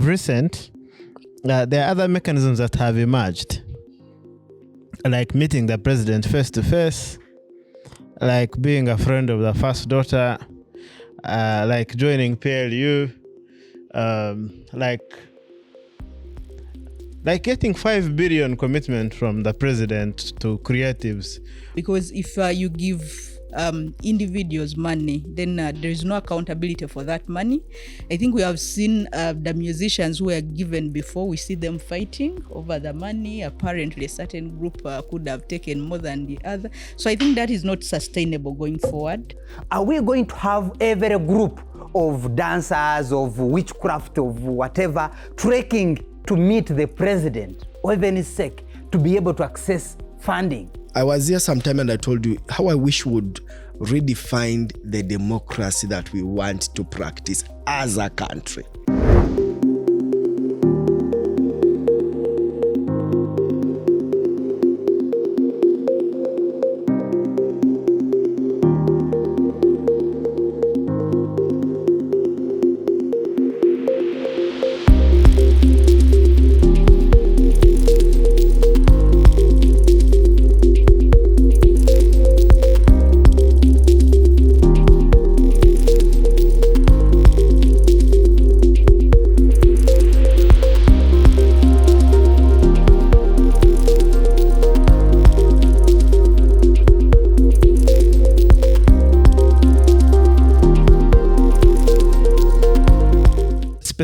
recent, there are other mechanisms that have emerged, like meeting the president face to face, like being a friend of the first daughter, like joining PLU, like getting 5 billion commitment from the president to creatives. Because if you give individuals money, then there is no accountability for that money. I think we have seen the musicians who were given before, we see them fighting over the money. Apparently a certain group could have taken more than the other. So I think that is not sustainable going forward. Are we going to have every group of dancers, of witchcraft, of whatever, trekking to meet the president, or even his sake, to be able to access funding? I was here sometime and I told you how I wish we would redefine the democracy that we want to practice as a country.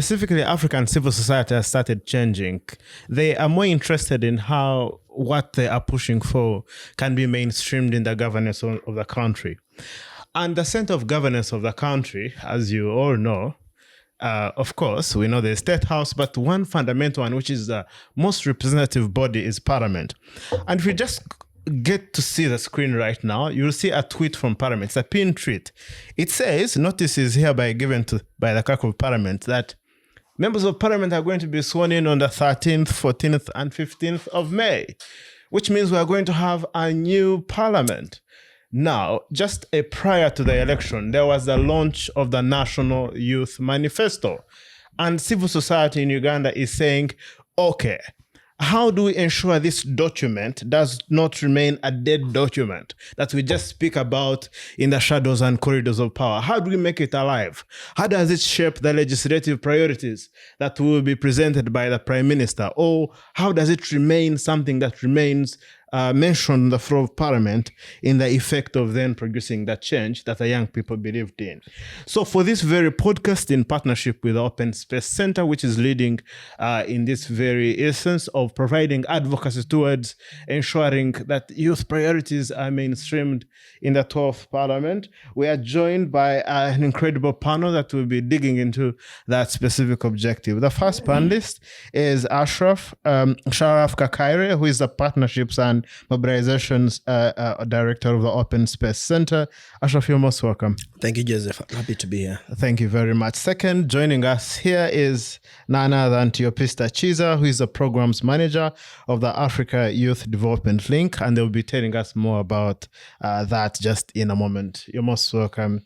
Specifically, African civil society has started changing. They are more interested in how what they are pushing for can be mainstreamed in the governance of the country. And the center of governance of the country, as you all know, of course, we know the State House, but one fundamental one, which is the most representative body, is Parliament. And if we just get to see the screen right now, you'll see a tweet from Parliament. It's a pinned tweet. It says, notice is hereby given by the clerk of Parliament that members of Parliament are going to be sworn in on the 13th, 14th, and 15th of May, which means we are going to have a new Parliament. Now, just prior to the election, there was the launch of the National Youth Manifesto. And civil society in Uganda is saying, okay, how do we ensure this document does not remain a dead document that we just speak about in the shadows and corridors of power? How do we make it alive? How does it shape the legislative priorities that will be presented by the Prime Minister? Or how does it remain something that remains mentioned on the floor of Parliament in the effect of then producing that change that the young people believed in? So for this very podcast, in partnership with the Open Space Center, which is leading in this very essence of providing advocacy towards ensuring that youth priorities are mainstreamed in the 12th Parliament, we are joined by an incredible panel that will be digging into that specific objective. The first panelist is Sharaf Kakaire, who is the Partnerships and Mobilizations Director of the Open Space Center. Ashraf, you're most welcome. Thank you, Joseph. I'm happy to be here. Thank you very much. Second, joining us here is none other than Theopista Chiza, who is the Programs Manager of the Africa Youth Development Link, and they'll be telling us more about that just in a moment. You're most welcome.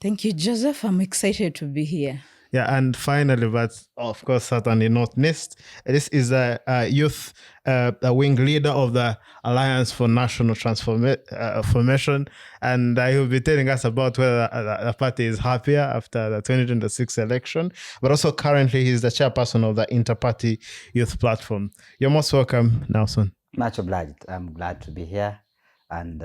Thank you, Joseph. I'm excited to be here. Yeah, and finally, but of course, certainly not least, this is a youth wing leader of the Alliance for National Transformation, and he will be telling us about whether the party is happier after the 2026 election, but also currently he's the chairperson of the Inter-Party Youth Platform. You're most welcome, Nelson. Much obliged. I'm glad to be here and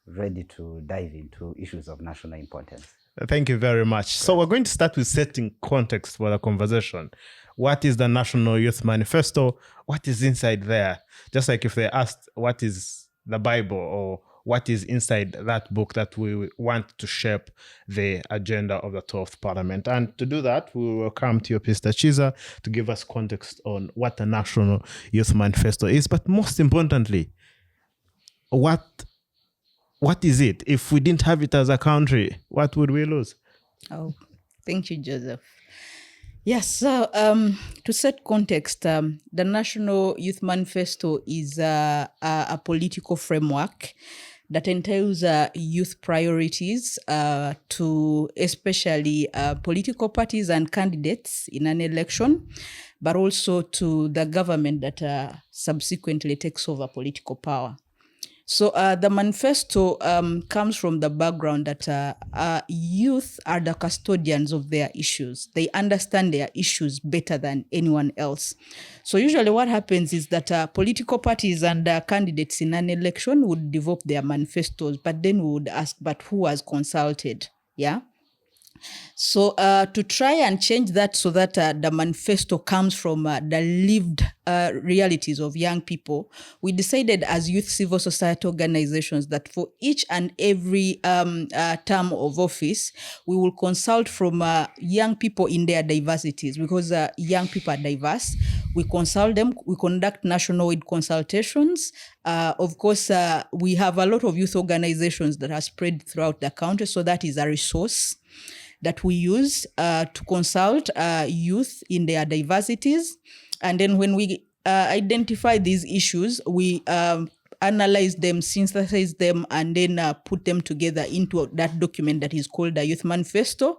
ready to dive into issues of national importance. Thank you very much. So we're going to start with setting context for the conversation. What is the National Youth Manifesto? What is inside there? Just like if they asked what is the Bible or what is inside that book that we want to shape the agenda of the 12th Parliament. And to do that, we will come to Theopista Chiza to give us context on what the National Youth Manifesto is. But most importantly, what is it? If we didn't have it as a country, what would we lose? Oh, thank you, Joseph. Yes, so to set context, the National Youth Manifesto is a political framework that entails youth priorities to especially political parties and candidates in an election, but also to the government that subsequently takes over political power. So the manifesto comes from the background that youth are the custodians of their issues. They understand their issues better than anyone else. So usually what happens is that political parties and candidates in an election would develop their manifestos, but then we would ask, but who has consulted? Yeah. So to try and change that so that the manifesto comes from the lived realities of young people, we decided as youth civil society organizations that for each and every term of office, we will consult from young people in their diversities, because young people are diverse. We consult them, we conduct national-wide consultations. Of course, we have a lot of youth organizations that are spread throughout the country, so that is a resource that we use to consult youth in their diversities. And then when we identify these issues, we analyze them, synthesize them, and then put them together into that document that is called the Youth Manifesto,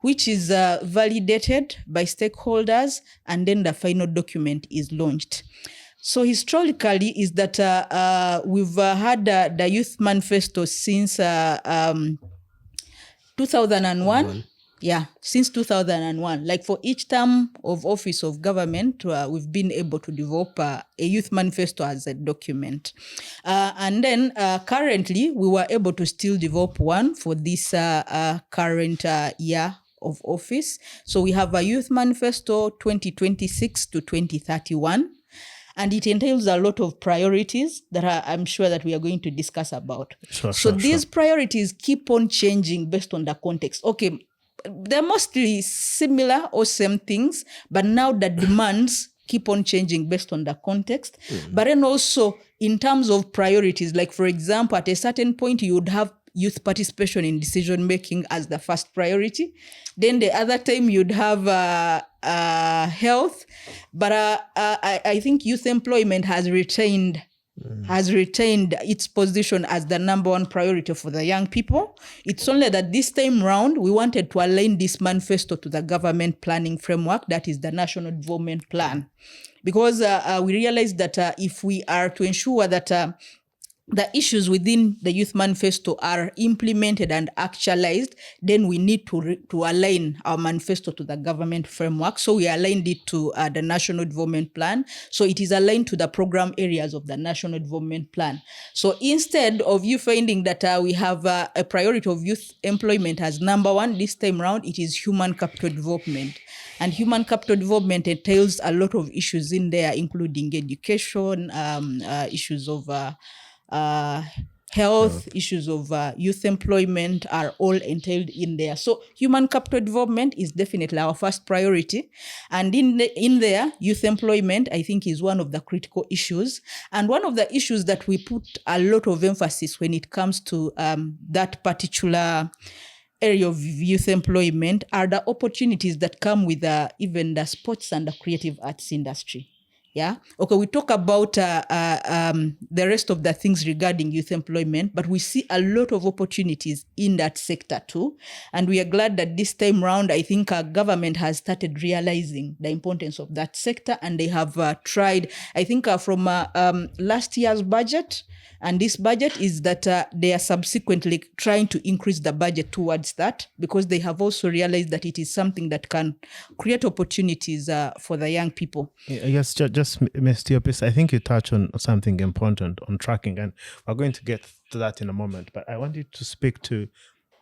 which is validated by stakeholders, and then the final document is launched. So historically is that we've had the Youth Manifesto since 2001. Yeah, since 2001. Like for each term of office of government, we've been able to develop a youth manifesto as a document. And then currently, we were able to still develop one for this current year of office. So we have a youth manifesto 2026 to 2031. And it entails a lot of priorities that I'm sure that we are going to discuss about. So these priorities keep on changing based on the context. Okay, they're mostly similar or same things, but now the demands keep on changing based on the context. But then also in terms of priorities, like for example, at a certain point, you would have youth participation in decision-making as the first priority. Then the other time you'd have health. But I think youth employment has retained its position as the number one priority for the young people. It's only that this time round, we wanted to align this manifesto to the government planning framework, that is the National Development Plan. Because we realized that if we are to ensure that the issues within the Youth Manifesto are implemented and actualized, then we need to align our manifesto to the government framework. So we aligned it to the National Development Plan. So it is aligned to the program areas of the National Development Plan. So instead of you finding that we have a priority of youth employment as number one, this time around, it is human capital development. And human capital development entails a lot of issues in there, including education, issues of health, issues of youth employment are all entailed in there. So human capital development is definitely our first priority. And in there, youth employment, I think, is one of the critical issues. And one of the issues that we put a lot of emphasis when it comes to that particular area of youth employment are the opportunities that come with even the sports and the creative arts industry. Yeah. Okay. We talk about the rest of the things regarding youth employment, but we see a lot of opportunities in that sector too. And we are glad that this time round, I think our government has started realizing the importance of that sector, and they have tried, I think from last year's budget, and this budget is that they are subsequently trying to increase the budget towards that, because they have also realized that it is something that can create opportunities for the young people. Yes, just Mr. Yopis, I think you touched on something important on tracking, and we're going to get to that in a moment. But I want you to speak to,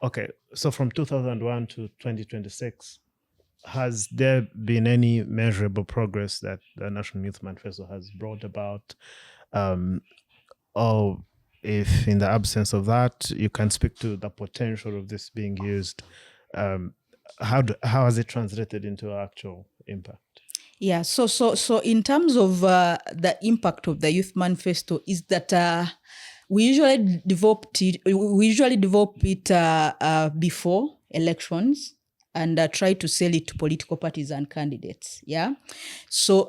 okay, so from 2001 to 2026, has there been any measurable progress that the National Youth Manifesto has brought about? Or if in the absence of that, you can speak to the potential of this being used, how has it translated into actual impact? Yeah, so in terms of the impact of the Youth Manifesto is that we usually develop it before elections, and try to sell it to political parties and candidates. Yeah. So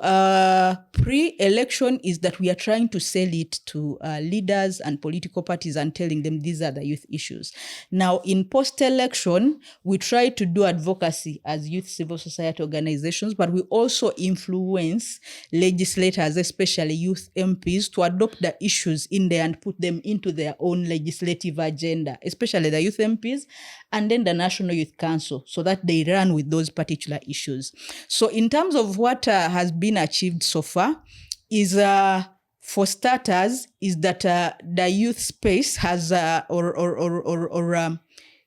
pre-election is that we are trying to sell it to leaders and political parties and telling them these are the youth issues. Now, in post-election, we try to do advocacy as youth civil society organizations, but we also influence legislators, especially youth MPs, to adopt the issues in there and put them into their own legislative agenda, especially the youth MPs, and then the National Youth Council, so that they run with those particular issues. So in terms of what has been achieved so far is, for starters, is that the youth space has,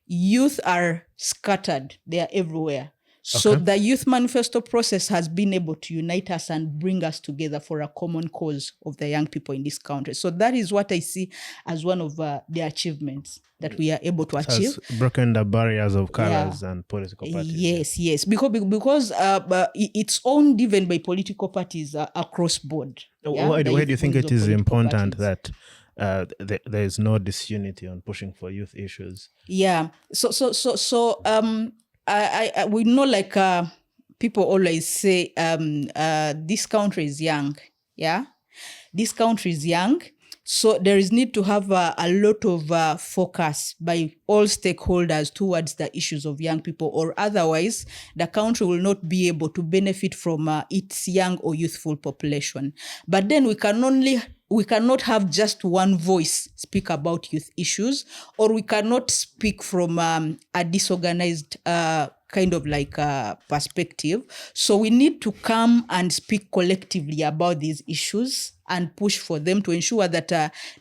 youth are scattered. They are everywhere. So the Youth Manifesto process has been able to unite us and bring us together for a common cause of the young people in this country. So that is what I see as one of the achievements that we are able to achieve. Has broken the barriers of colors and political parties. Yes, because it's owned even by political parties across board. Why do you think it is important that there is no disunity on pushing for youth issues? Yeah. So we know, like people always say, this country is young. Yeah, this country is young. So there is need to have a lot of focus by all stakeholders towards the issues of young people, or otherwise the country will not be able to benefit from its young or youthful population. But then we cannot have just one voice speak about youth issues, or we cannot speak from a disorganized kind of like perspective. So we need to come and speak collectively about these issues and push for them to ensure that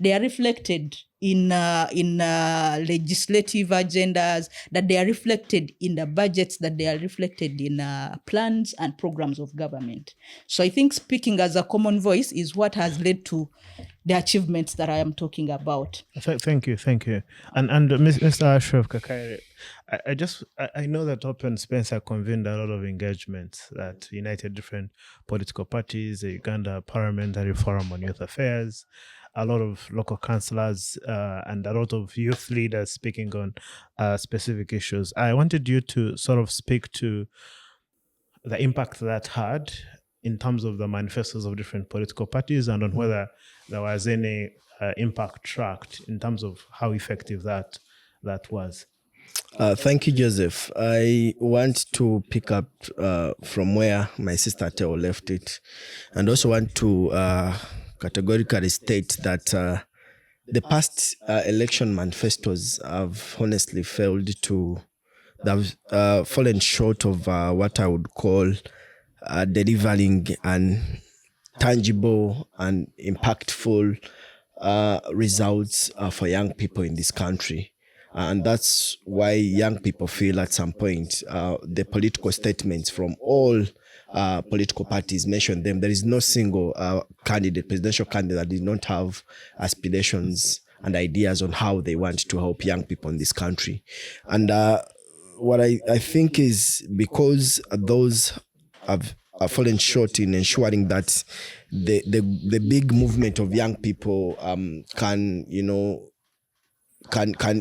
they are reflected in legislative agendas, that they are reflected in the budgets, that they are reflected in plans and programs of government. So I think speaking as a common voice is what has led to the achievements that I am talking about. Thank you. And Mr. Ashraf Kakaire, I know that Open Spencer convened a lot of engagements that united different political parties, the Uganda Parliamentary Forum on Youth Affairs, a lot of local councillors, and a lot of youth leaders speaking on specific issues. I wanted you to sort of speak to the impact that had in terms of the manifestos of different political parties, and on whether there was any impact tracked in terms of how effective that was. Thank you, Joseph. I want to pick up from where my sister Teo left it, and also want to categorically state that the past election manifestos have honestly failed to, they've fallen short of what I would call delivering an tangible and impactful results for young people in this country. And that's why young people feel at some point the political statements from all political parties mention them. There is no single presidential candidate that did not have aspirations and ideas on how they want to help young people in this country. And what I think is because those have fallen short in ensuring that the big movement of young people can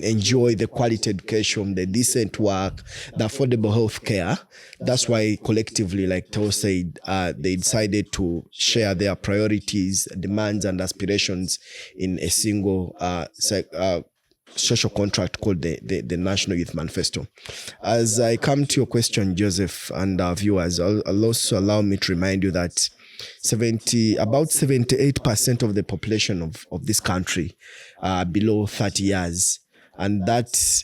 enjoy the quality education, the decent work, the affordable health care. That's why collectively, like Teo said, they decided to share their priorities, demands, and aspirations in a single social contract called the National Youth Manifesto. As I come to your question, Joseph, and our viewers, I'll also allow me to remind you that about 78% of the population of this country are below 30 years. And that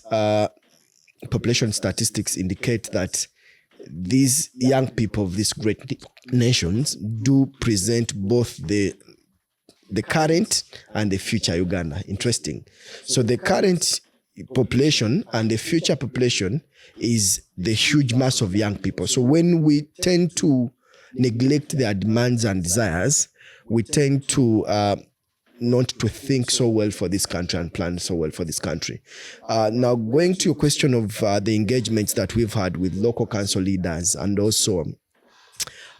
population statistics indicate that these young people of these great nations do present both the current and the future Uganda. Interesting. So the current population and the future population is the huge mass of young people. So when we tend to neglect their demands and desires, we tend to not to think so well for this country and plan so well for this country. Now, going to your question of the engagements that we've had with local council leaders and also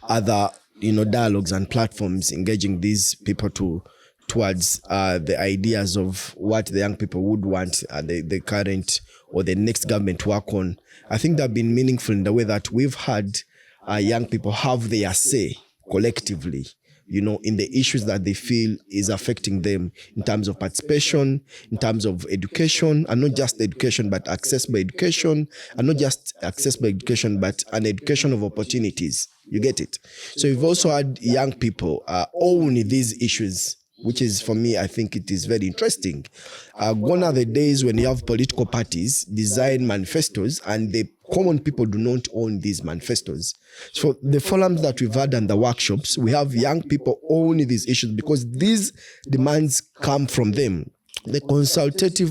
other dialogues and platforms engaging these people to towards the ideas of what the young people would want the current or the next government to work on. I think they've been meaningful in the way that we've had young people have their say collectively, in the issues that they feel is affecting them in terms of participation, in terms of education, and not just education, but accessible education, and not just accessible education, but an education of opportunities. You get it? So we've also had young people own these issues, which is, for me, I think it is very interesting. Gone are the days when you have political parties design manifestos and the common people do not own these manifestos. So the forums that we've had and the workshops, we have young people own these issues because these demands come from them. The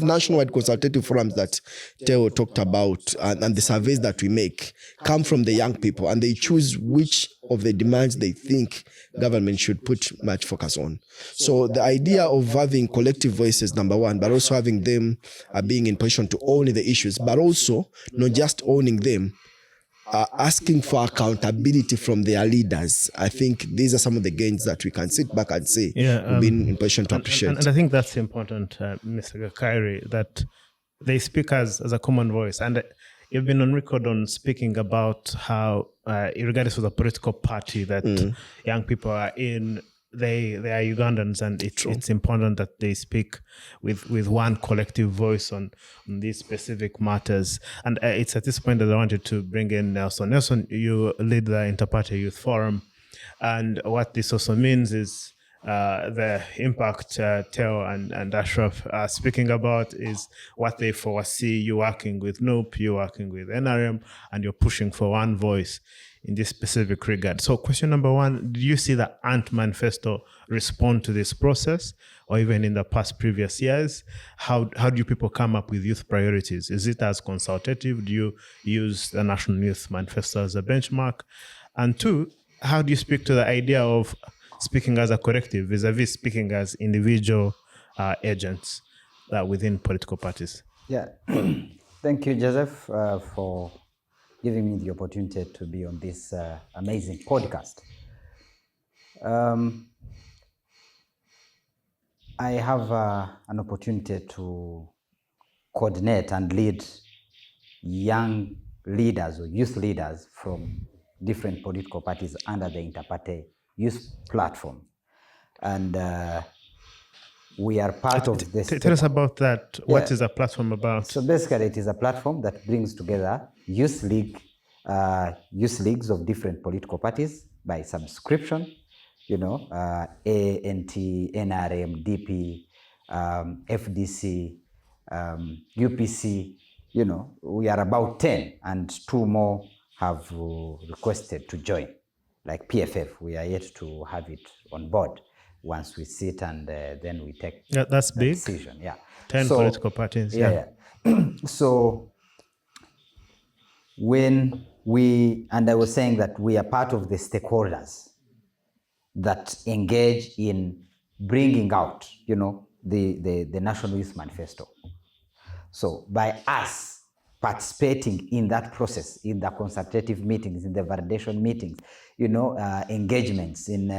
nationwide consultative forums that Teo talked about and the surveys that we make come from the young people, and they choose which of the demands they think government should put much focus on. So the idea of having collective voices, number one, but also having them being in position to own the issues, but also not just owning them, asking for accountability from their leaders. I think these are some of the gains that we can sit back and say we've been in position to appreciate. And I think that's important, Mr. Gakairi, that they speak as a common voice. And you've been on record on speaking about how, regardless of the political party that young people are in, they are Ugandans, and it's important that they speak with one collective voice on these specific matters. And it's at this point that I wanted to bring in Nelson. Nelson, you lead the Interparty Youth Forum, and what this also means is the impact Teo and Ashraf are speaking about is what they foresee. You working with NUP, you working with NRM, and you're pushing for one voice in this specific regard. So question number one, do you see the ANT manifesto respond to this process, or even in the previous years? How do you people come up with youth priorities? Is it as consultative? Do you use the National Youth Manifesto as a benchmark? And two, how do you speak to the idea of speaking as a collective vis-a-vis speaking as individual agents within political parties? Yeah, thank you, Joseph, for giving me the opportunity to be on this amazing podcast. I have an opportunity to coordinate and lead young leaders or youth leaders from different political parties under the Interparty Youth Platform. And we are part of this. Tell us about that. Yeah. What is the platform about? So basically, it is a platform that brings together youth leagues of different political parties by subscription. ANT, NRM, DP, FDC, UPC. We are about 10, and 2 more have requested to join. Like PFF, we are yet to have it on board. Once we sit and then we take that's big decision. Yeah, 10 political parties. Yeah. So when I was saying that we are part of the stakeholders that engage in bringing out, the National Youth Manifesto. So by us participating in that process, in the consultative meetings, in the validation meetings, engagements, in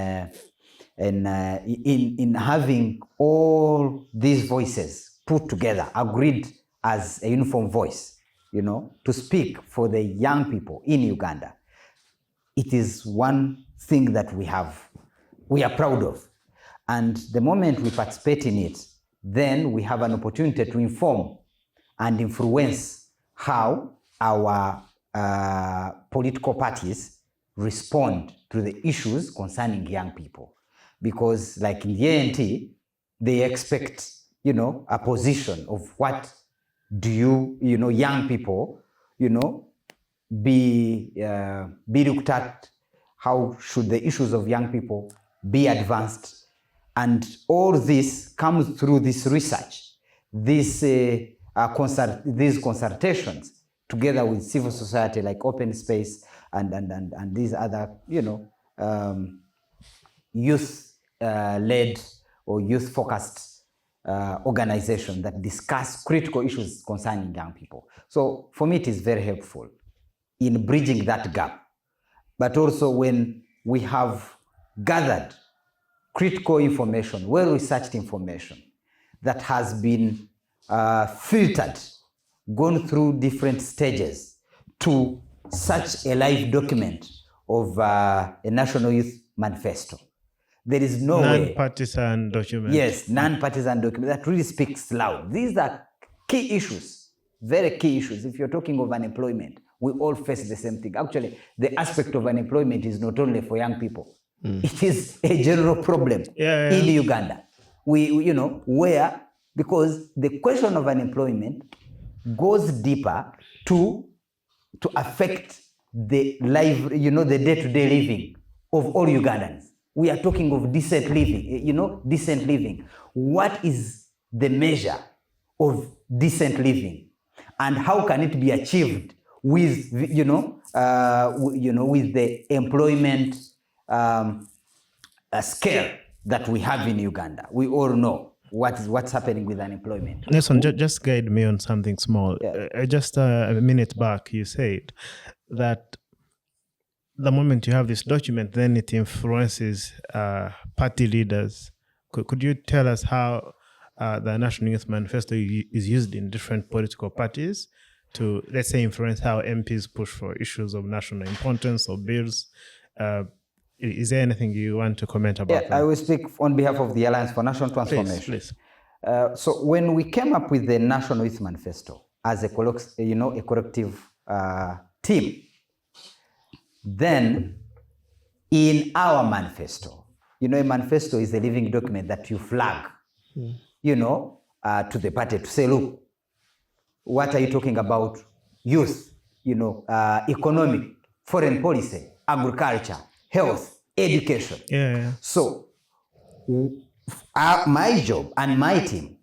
having all these voices put together, agreed as a uniform voice, to speak for the young people in Uganda, it is one thing that we are proud of. And the moment we participate in it, then we have an opportunity to inform and influence how our political parties respond to the issues concerning young people. Because like in the ANT, they expect, a position of what do young people, be looked at, how should the issues of young people be advanced. And all this comes through this research, these consultations together with civil society like Open Space and these other, youth-led or youth-focused organizations that discuss critical issues concerning young people. So for me, it is very helpful in bridging that gap. But also when we have gathered critical information, well-researched information that has been filtered, gone through different stages to such a live document of a National Youth Manifesto. There is no way. Non-partisan document. Yes, non-partisan document that really speaks loud. These are key issues, very key issues. If you're talking of unemployment, we all face the same thing. Actually, the aspect of unemployment is not only for young people. It is a general problem in Uganda. Because the question of unemployment goes deeper to affect the life, the day-to-day living of all Ugandans. We are talking of decent living, decent living. What is the measure of decent living? And how can it be achieved with, with the employment scale that we have in Uganda? We all know what's happening with unemployment. Nelson, just guide me on something small. Just a minute back, you said that the moment you have this document, then it influences party leaders. Could you tell us how the National Youth Manifesto is used in different political parties to, let's say, influence how MPs push for issues of national importance or bills? Is there anything you want to comment about? I will speak on behalf of the Alliance for National Transformation. Please. So when we came up with the National Youth Manifesto as a collective team, then in our manifesto, a manifesto is a living document that you flag, to the party to say, look, what are you talking about? Youth, economic, foreign policy, agriculture, health, education. So my job and my team,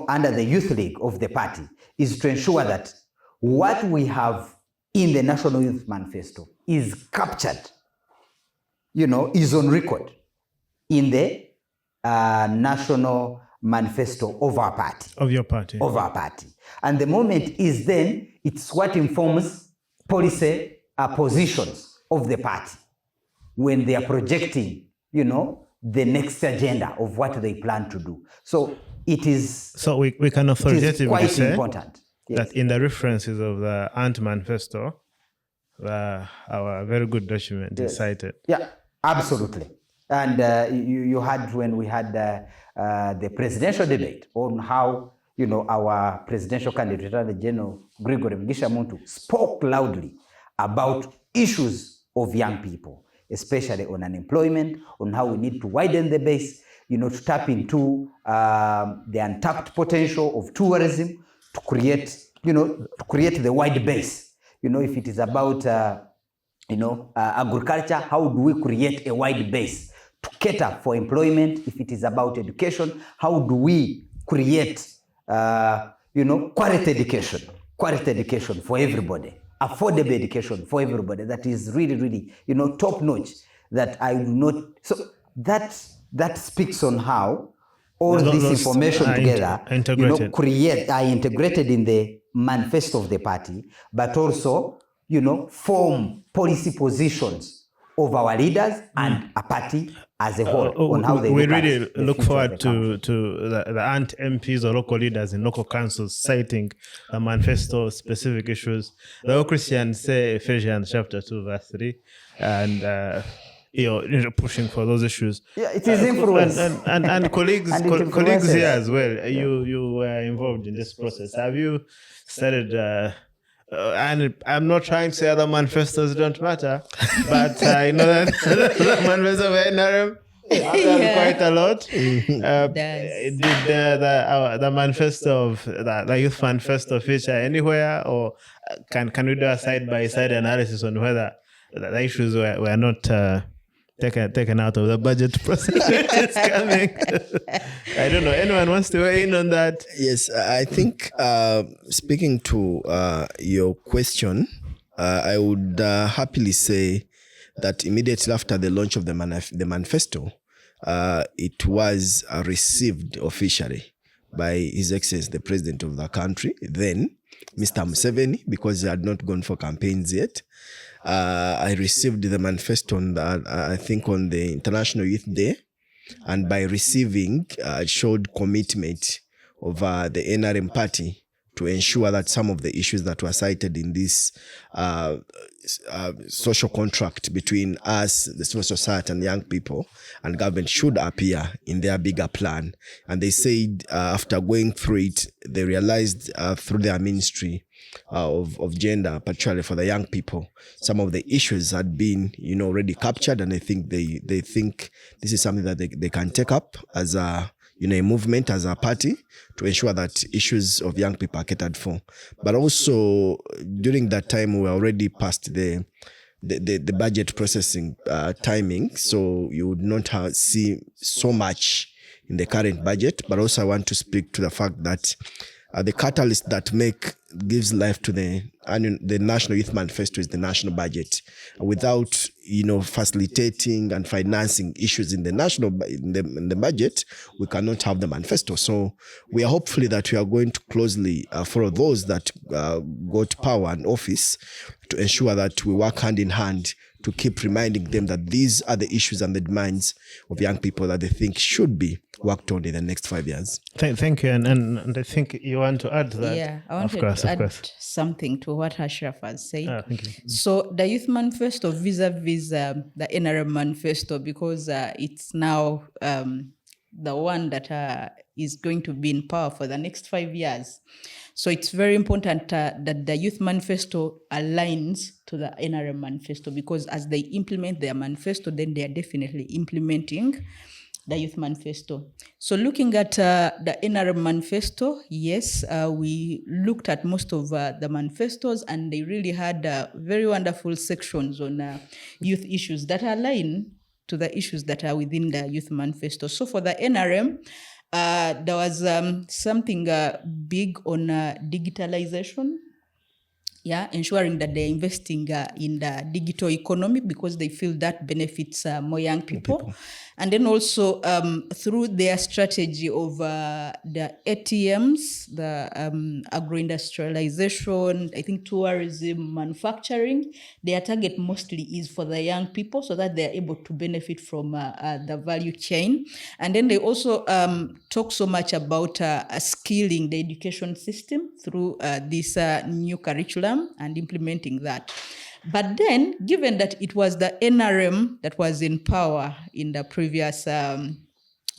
under the Youth League of the party, is to ensure that what we have in the National Youth Manifesto is captured, is on record in the National Manifesto of our party. Of your party. Of our party. And the moment is then, it's what informs policy positions of the party when they are projecting, the next agenda of what they plan to do. So it is. So we can authoritatively quite say important. That in the references of the Ant Manifesto, our very good document is cited. Yeah, absolutely. And you had, when we had the presidential debate on how, our presidential candidate, the General Gregory Mugisha Muntu, spoke loudly about issues of young people, especially on unemployment, on how we need to widen the base, to tap into the untapped potential of tourism, to create the wide base. If it is about, agriculture, how do we create a wide base to cater for employment? If it is about education, how do we create, quality education for everybody, affordable education for everybody that is really, really, top notch, that I would not, so that speaks on how all this information together, are integrated in the manifesto of the party, but also, form policy positions of our leaders and a party as a whole on how they really look forward to the Ant MPs or local leaders in local councils citing the manifesto specific issues. The Christians say Ephesians chapter 2 verse 3 and pushing for those issues. Yeah, it is influence. And colleagues here as well. You were involved in this process. Have you started? And I'm not trying to say other manifestos don't matter, but I know that the manifesto of NRM have done quite a lot. Did the manifesto of the Youth Manifesto feature anywhere, or can we do a side-by-side analysis on whether the issues were not taken out of the budget process which is coming? I don't know. Anyone wants to weigh in on that? Yes, I think speaking to your question, I would happily say that immediately after the launch of the manifesto, it was received officially by His Excellency, the President of the country, then Mr. Museveni, because he had not gone for campaigns yet. I received the manifesto on I think on the International Youth Day, and by receiving, it showed commitment of the NRM party to ensure that some of the issues that were cited in this social contract between us, the civil society and young people and government should appear in their bigger plan. And they said after going through it, they realized through their ministry of gender, particularly for the young people, some of the issues had been, already captured. And I think they think this is something that they can take up as a movement, as a party, to ensure that issues of young people are catered for. But also during that time, we were already past the budget processing timing, so you would not see so much in the current budget. But also I want to speak to the fact that the catalyst that gives life to the National Youth Manifesto is the national budget. Without facilitating and financing issues in the national in the budget, we cannot have the manifesto. So we are hopefully that we are going to closely follow those that got power and office to ensure that we work hand in hand to keep reminding them that these are the issues and the demands of young people that they think should be worked on in the next 5 years. Thank you. And I think you want to add to that. Yeah, I wanted to add something to what Ashraf has said. Thank you. So the Youth Manifesto vis-a-vis the NRM Manifesto, because it's now the one that is going to be in power for the next 5 years. So it's very important that the Youth Manifesto aligns to the NRM Manifesto, because as they implement their manifesto, then they are definitely implementing the Youth Manifesto. So looking at the NRM Manifesto, yes, we looked at most of the manifestos, and they really had very wonderful sections on youth issues that align to the issues that are within the Youth Manifesto. So for the NRM, there was something big on digitalization. Ensuring that they're investing in the digital economy, because they feel that benefits more young people. And then also through their strategy of the ATMs, the agro-industrialization, I think tourism, manufacturing, their target mostly is for the young people, so that they're able to benefit from the value chain. And then they also talk so much about skilling the education system through this new curriculum and implementing that. But then, given that it was the NRM that was in power in the previous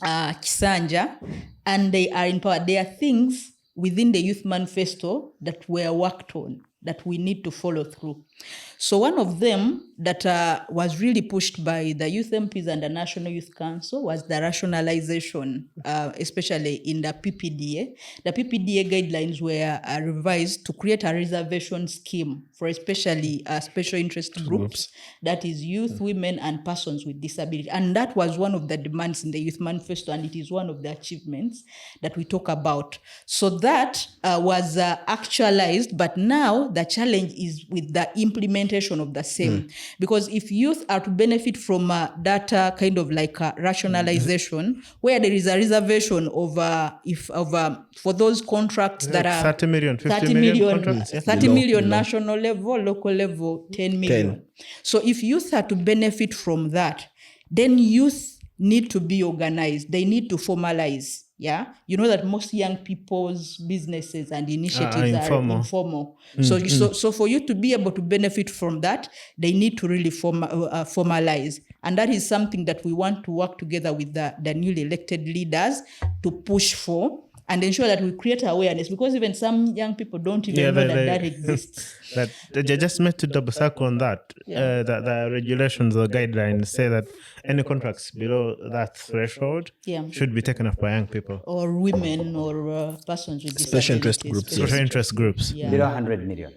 Kisanja, and they are in power, there are things within the Youth Manifesto that were worked on that we need to follow through. So one of them that was really pushed by the youth MPs and the National Youth Council was the rationalization, especially in the PPDA. The PPDA guidelines were revised to create a reservation scheme for especially special interest groups, that is youth, women, and persons with disability. And that was one of the demands in the Youth Manifesto, and it is one of the achievements that we talk about. So that was actualized, but now the challenge is with the implementation of the same. Because if youth are to benefit from that kind of like rationalization, where there is a reservation of for those contracts that are 30 million, 50 million contracts, 30 million national level, local level 10 million. So if youth are to benefit from that, then youth need to be organized. They need to formalize. Yeah, you know that most young people's businesses and initiatives are informal. So for you to be able to benefit from that, they need to really formalize. And that is something that we want to work together with the newly elected leaders to push for and ensure that we create awareness, because even some young people don't even know that exists. That they just meant to double circle on that. That the regulations or guidelines say that any contracts below that threshold should be taken up by young people. Or women or persons with special interest groups. Special interest groups. Below 100 million.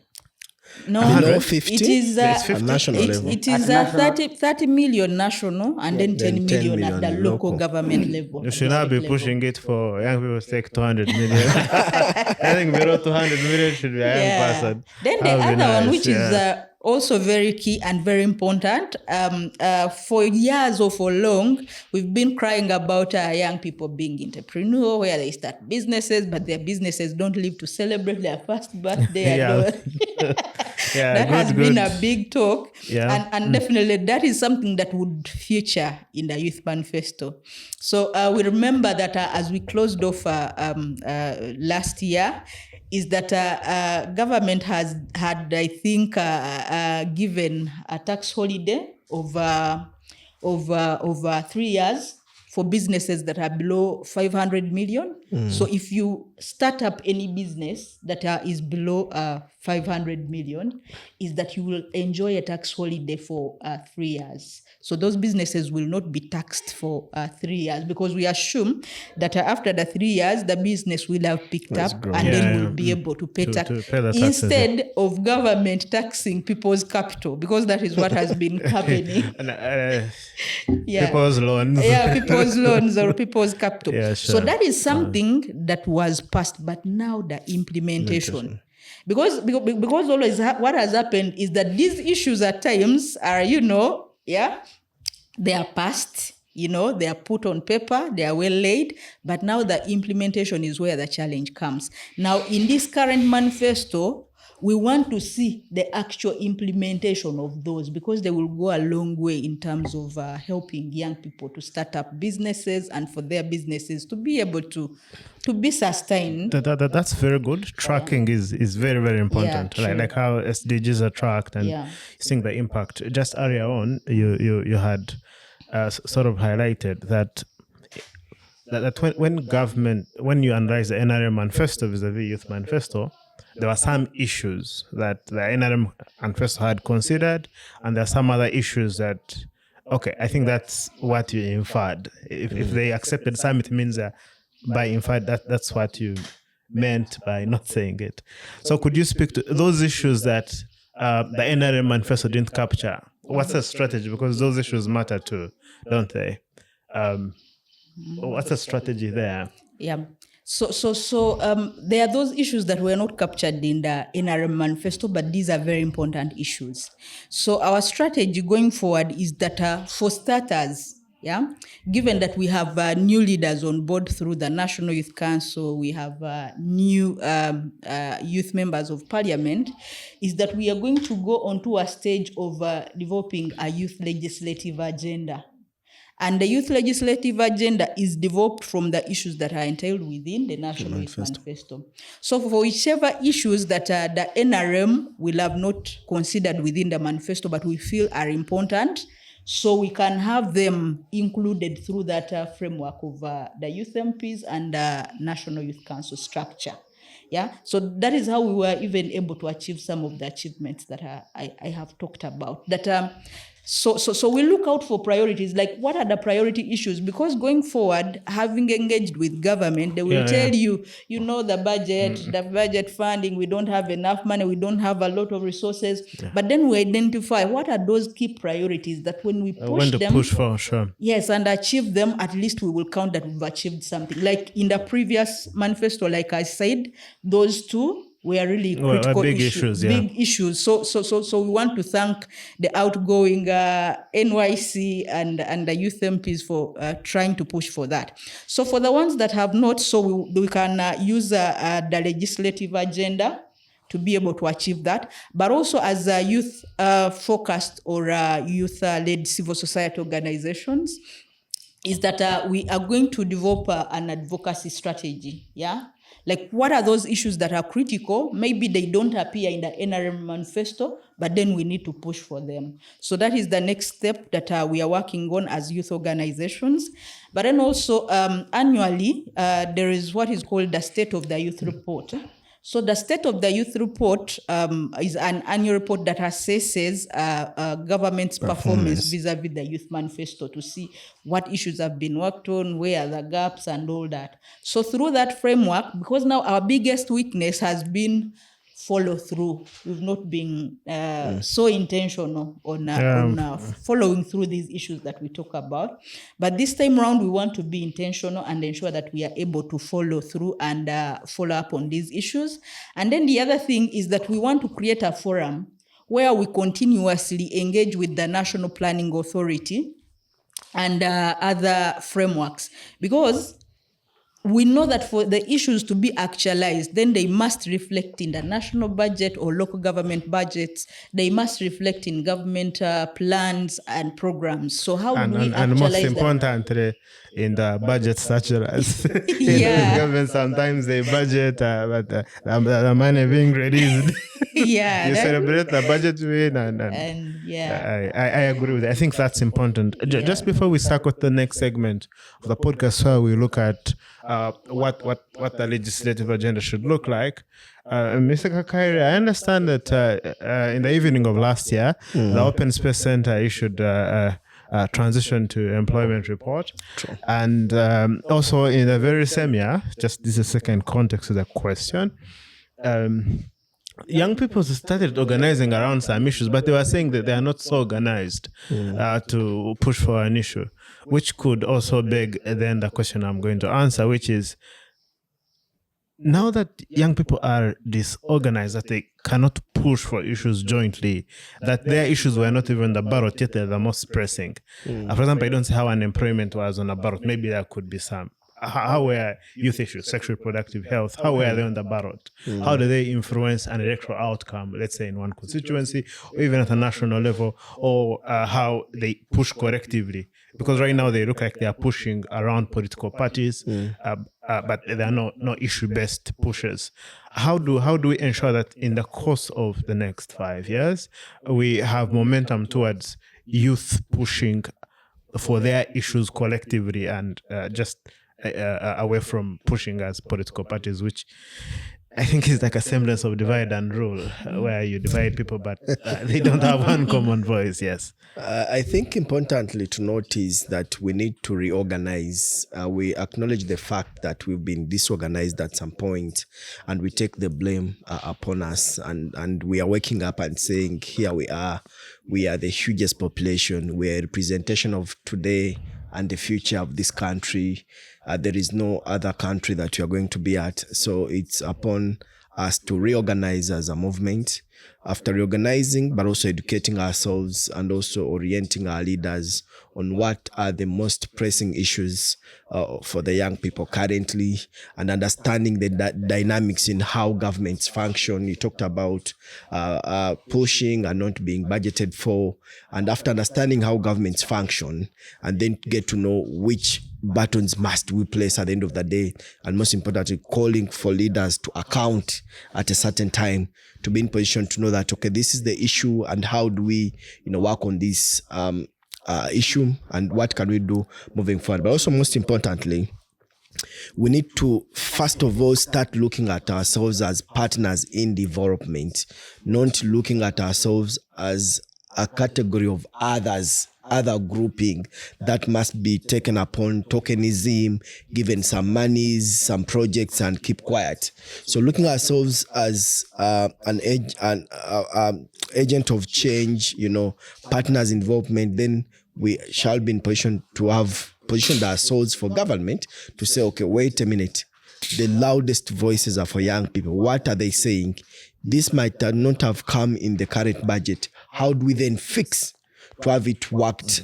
No, below 50? It is national level. It is 30 million national and then 10 million at the local government level. You should not be pushing it for young people to take 200 million. I think below 200 million should be a young person. Then the other one, which is also very key and very important. For years or for long, we've been crying about young people being entrepreneur, where they start businesses, but their businesses don't live to celebrate their first birthday. That has been a big talk. Yeah. And definitely that is something that would feature in the Youth Manifesto. So we remember that as we closed off last year, is that government has had, I think, given a tax holiday over 3 years for businesses that are below 500 million. So if you start up any business that is below 500 million, is that you will enjoy a tax holiday for 3 years. So those businesses will not be taxed for 3 years, because we assume that after the 3 years, the business will have picked up and then will be able to pay tax instead of government taxing people's capital, because that is what has been happening. People's loans. People's loans or people's capital. Sure. So that is something that was passed, but now the implementation. Because always what has happened is that these issues at times are, they are passed, they are put on paper, they are well laid, but now the implementation is where the challenge comes. Now, in this current manifesto, we want to see the actual implementation of those, because they will go a long way in terms of helping young people to start up businesses and for their businesses to be able to be sustained. That's very good. Tracking is very, very important. Like how SDGs are tracked and seeing the impact. Just earlier on, you had sort of highlighted that when you analyze the NRM manifesto vis-a-vis Youth Manifesto, there were some issues that the NRM manifesto had considered, and there are some other issues that, I think that's what you inferred. If they accepted some, it means by inferred that's what you meant by not saying it. So could you speak to those issues that the NRM manifesto didn't capture? What's the strategy? Because those issues matter too, don't they? What's the strategy there? Yeah. So there are those issues that were not captured in the NRM manifesto, but these are very important issues. So our strategy going forward is that for starters, given that we have new leaders on board through the National Youth Council, we have new youth members of parliament, is that we are going to go onto a stage of developing a youth legislative agenda. And the youth legislative agenda is developed from the issues that are entailed within the National Youth Manifesto. So for whichever issues that the NRM will have not considered within the manifesto, but we feel are important, so we can have them included through that framework of the youth MPs and the National Youth Council structure. So that is how we were even able to achieve some of the achievements that I have talked about. So we look out for priorities, like what are the priority issues? Because going forward, having engaged with government, they will tell you, the budget funding, we don't have enough money, we don't have a lot of resources. But then we identify what are those key priorities that when we push for, sure. Yes, and achieve them, at least we will count that we've achieved something. Like in the previous manifesto, like I said, those two were really critical big issues. Big issues. So we want to thank the outgoing NYC and the youth MPs for trying to push for that. So for the ones that have not, so we can use the legislative agenda to be able to achieve that, but also as a youth focused or youth-led civil society organizations, is that we are going to develop an advocacy strategy, Like, what are those issues that are critical? Maybe they don't appear in the NRM manifesto, but then we need to push for them. So that is the next step that we are working on as youth organizations. But then also annually, there is what is called the State of the Youth Report. So the State of the Youth Report is an annual report that assesses government's performance vis-a-vis the Youth Manifesto to see what issues have been worked on, where are the gaps and all that. So through that framework, because now our biggest weakness has been follow through. We've not been so intentional on following through these issues that we talk about. But this time around, we want to be intentional and ensure that we are able to follow through and follow up on these issues. And then the other thing is that we want to create a forum where we continuously engage with the National Planning Authority and other frameworks, because we know that for the issues to be actualized, then they must reflect in the national budget or local government budgets. They must reflect in government plans and programs. So how do we actualize and most that? importantly, in the budget structures. Yeah. Government sometimes they budget, but the money being released. Yeah, You that- celebrate the budget win, and yeah. I agree with it. I think that's important. Just before we start with the next segment of the podcast, where we look at what the legislative agenda should look like. Mr. Kakairi, I understand that in the evening of last year, the Open Space Center issued transition to employment report. True. And also in the very same year, just this is a second context to the question, young people started organizing around some issues, but they were saying that they are not so organized to push for an issue, which could also beg then the question I'm going to answer, which is, now that young people are disorganized, that they cannot push for issues jointly, that their issues were not even the ballot, yet they're the most pressing. For example, I don't see how unemployment was on a ballot. Maybe there could be some. How were youth issues, sexual reproductive health, how were they on the ballot? How do they influence an electoral outcome, let's say in one constituency, or even at a national level, or how they push collectively? Because right now they look like they are pushing around political parties, but they are no issue-based pushes. How do we ensure that in the course of the next 5 years, we have momentum towards youth pushing for their issues collectively and just away from pushing as political parties, which I think is like a semblance of divide and rule, where you divide people, but they don't have one common voice. Yes. I think importantly to note is that we need to reorganize. We acknowledge the fact that we've been disorganized at some point, and we take the blame upon us. And we are waking up and saying, here we are the hugest population. We are a representation of today and the future of this country. There is no other country that we are going to be at. So it's upon us to reorganize as a movement. After reorganizing, but also educating ourselves and also orienting our leaders on what are the most pressing issues for the young people currently, and understanding the dynamics in how governments function. You talked about pushing and not being budgeted for. And after understanding how governments function, and then get to know which buttons must we place at the end of the day, and most importantly, calling for leaders to account at a certain time, to be in position to know that, okay, this is the issue, and how do we, work on this issue, and what can we do moving forward. But also, most importantly, we need to, first of all, start looking at ourselves as partners in development, not looking at ourselves as a category of other grouping that must be taken upon tokenism, given some monies, some projects, and keep quiet. So looking at ourselves as an agent of change, partners in development, then we shall be in position to have positioned ourselves for government to say, okay, wait a minute. The loudest voices are for young people. What are they saying? This might not have come in the current budget. How do we then fix to have it worked,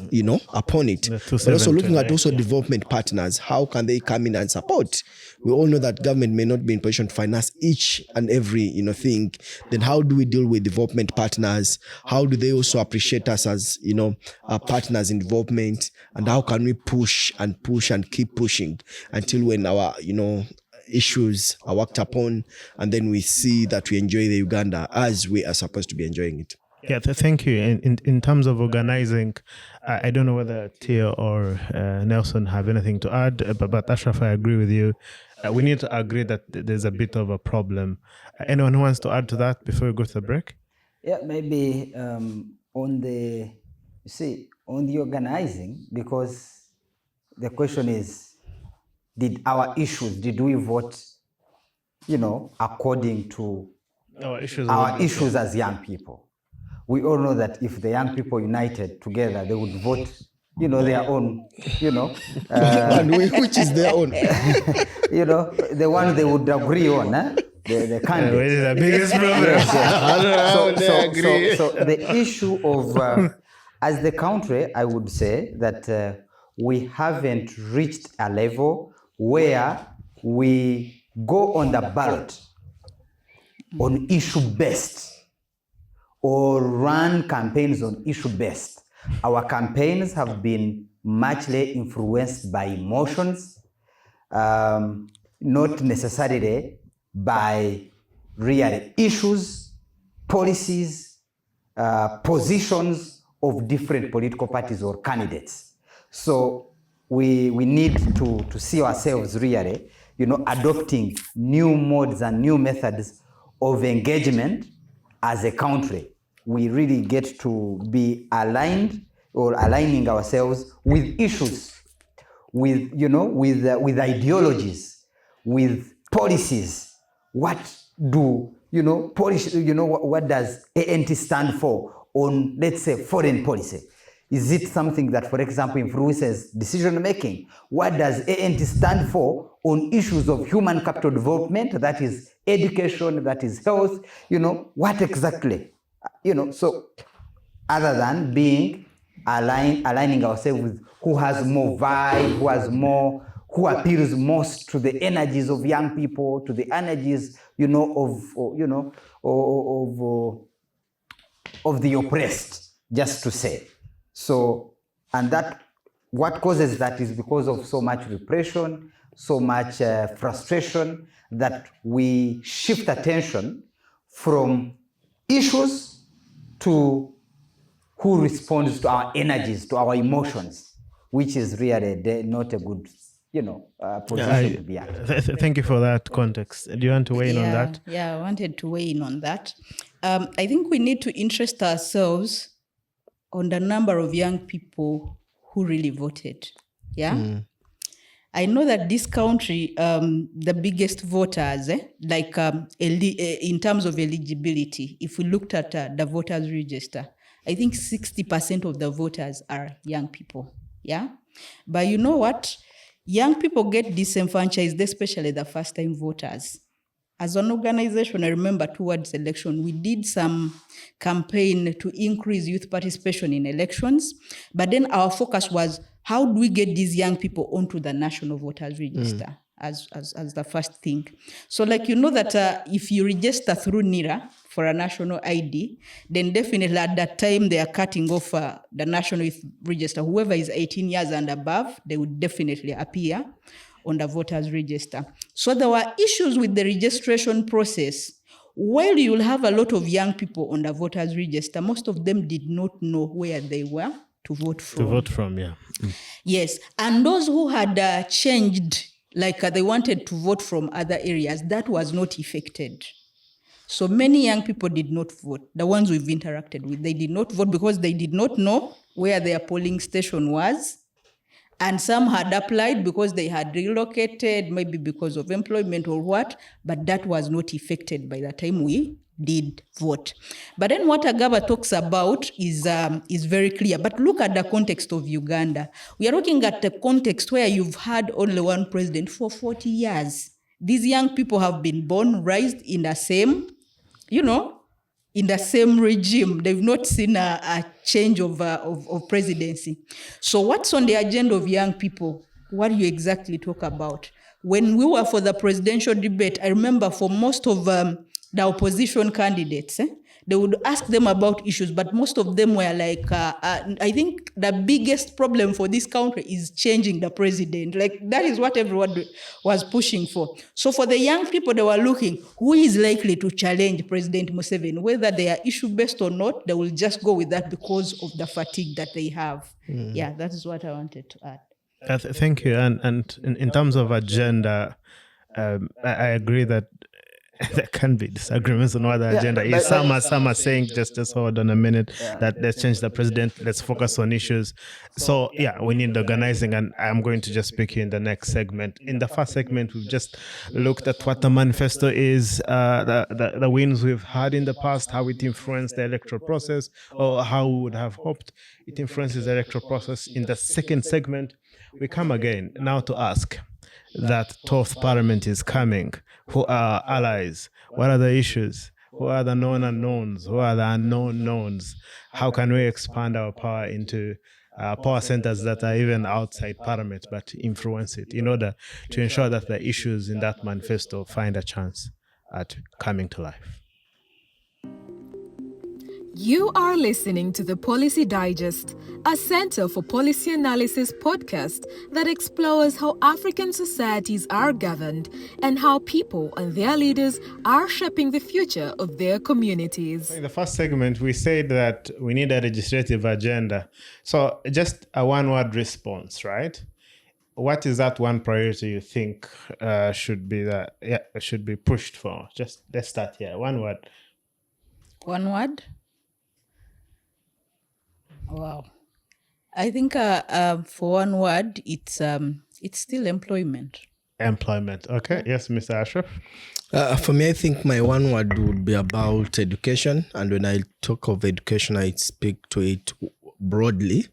upon it? But also looking at also development partners, how can they come in and support? We all know that government may not be in position to finance each and every, thing. Then how do we deal with development partners? How do they also appreciate us as, our partners in development? And how can we push and keep pushing until when our, issues are worked upon, and then we see that we enjoy the Uganda as we are supposed to be enjoying it. Yeah, thank you. In terms of organizing, I don't know whether Tia or Nelson have anything to add, but Ashraf, I agree with you. We need to agree that there's a bit of a problem. Anyone who wants to add to that before we go to the break? Yeah, maybe on the organizing, because the question is, did we vote, according to our issues as young people? We all know that if the young people united together, they would vote, their own, and which is their own? The one they would agree on. the It candidates. is the biggest problem. So the issue of, as the country, I would say that we haven't reached a level where we go on the ballot on issue-based or run campaigns on issue-based. Our campaigns have been muchly influenced by emotions, not necessarily by real issues, policies, positions of different political parties or candidates. So we need to see ourselves really, adopting new modes and new methods of engagement as a country. We really get to be aligned or aligning ourselves with issues, with ideologies, with policies. What do what does ANT stand for on, let's say, foreign policy? Is it something that, for example, influences decision making? What does ANT stand for on issues of human capital development, that is education, that is health? What exactly? So other than being aligning ourselves with who has more vibe, who appeals most to the energies of young people, to the energies, of the oppressed, just to say. So, and that, what causes that is because of so much repression, so much frustration, that we shift attention from issues to who responds to our energies, to our emotions, which is really not a good, position to be at. Thank you for that context. Do you want to weigh in on that? Yeah, I wanted to weigh in on that. I think we need to interest ourselves on the number of young people who really voted. Yeah. I know that this country, the biggest voters, in terms of eligibility, if we looked at the voters register, I think 60% of the voters are young people. Yeah. But you know what? Young people get disenfranchised, especially the first-time voters. As an organization, I remember towards election, we did some campaign to increase youth participation in elections. But then our focus was, how do we get these young people onto the National Voters Register as the first thing? So that if you register through NIRA for a national ID, then definitely at that time they are cutting off the National Youth Register. Whoever is 18 years and above, they would definitely appear on the voters register. So there were issues with the registration process. While you will have a lot of young people on the voters register, most of them did not know where they were to vote from. Yeah. Yes, and those who had changed, they wanted to vote from other areas, that was not effected. So many young people did not vote. The ones we've interacted with, they did not vote because they did not know where their polling station was. And some had applied because they had relocated, maybe because of employment or what, but that was not effected by the time we did vote. But then what Agaba talks about is very clear. But look at the context of Uganda. We are looking at the context where you've had only one president for 40 years. These young people have been born, raised in the same, in the same regime. They've not seen a change of presidency. So what's on the agenda of young people? What do you exactly talk about? When we were for the presidential debate, I remember for most of the opposition candidates, they would ask them about issues, but most of them were I think the biggest problem for this country is changing the president. That is what everyone was pushing for. So for the young people, they were looking, who is likely to challenge President Museveni? Whether they are issue-based or not, they will just go with that because of the fatigue that they have. Yeah, that is what I wanted to add. Thank you. And in terms of agenda, I agree that there can be disagreements on what the agenda is. Some are saying, just hold on a minute, that let's change the president, let's focus on issues. So we need organizing, and I'm going to just speak here in the next segment. In the first segment, we've just looked at what the manifesto is, the wins we've had in the past, how it influenced the electoral process, or how we would have hoped it influences the electoral process. In the second segment, we come again now to ask, that 12th Parliament is coming? Who are our allies? What are the issues? Who are the known unknowns? Who are the unknown knowns? How can we expand our power into power centers that are even outside Parliament but influence it in order to ensure that the issues in that manifesto find a chance at coming to life? You are listening to the Policy Digest, a Center for Policy Analysis podcast that explores how African societies are governed and how people and their leaders are shaping the future of their communities. In the first segment, we said that we need a legislative agenda. So just a one-word response, right? What is that one priority you think should be pushed for? Just let's start here. One word. One word? Wow. I think for one word, it's still employment. Employment. Okay. Yes, Mr. Ashraf. For me, I think my one word would be about education. And when I talk of education, I speak to it broadly.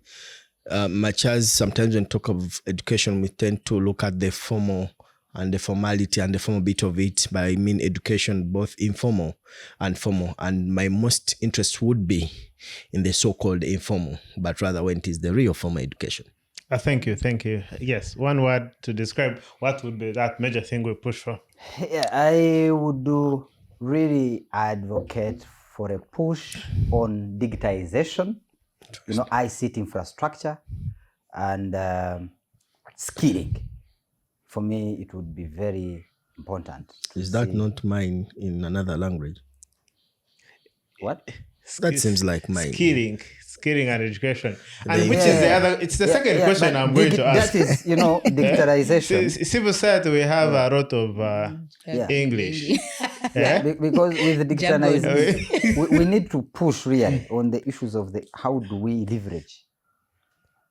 Much as sometimes when we talk of education, we tend to look at the formal and the formality and the formal bit of it. But I mean education, both informal and formal. And my most interest would be in the so-called informal, but rather when it is the real formal education. Thank you. Yes, one word to describe what would be that major thing we push for. Yeah, I would really advocate for a push on digitization, ICT infrastructure, and skilling. For me, it would be very important. Is that not mine in another language? What? That seems like mine. Skilling and education. And which is the other, it's the second question I'm going to ask. That is, digitalization. Civil society, we have a lot of English. Because with the digitalization, we need to push really on the issues of how do we leverage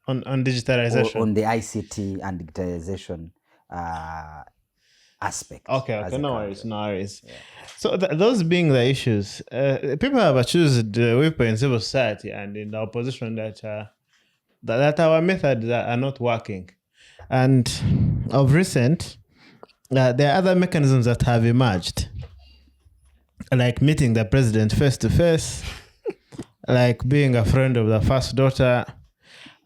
on digitalization, on the ICT and digitalization aspect. Okay, no worries. Yeah. So those being the issues, people have accused WIPO in civil society and in the opposition that our methods are not working. And of recent, there are other mechanisms that have emerged, like meeting the president face to face, like being a friend of the first daughter,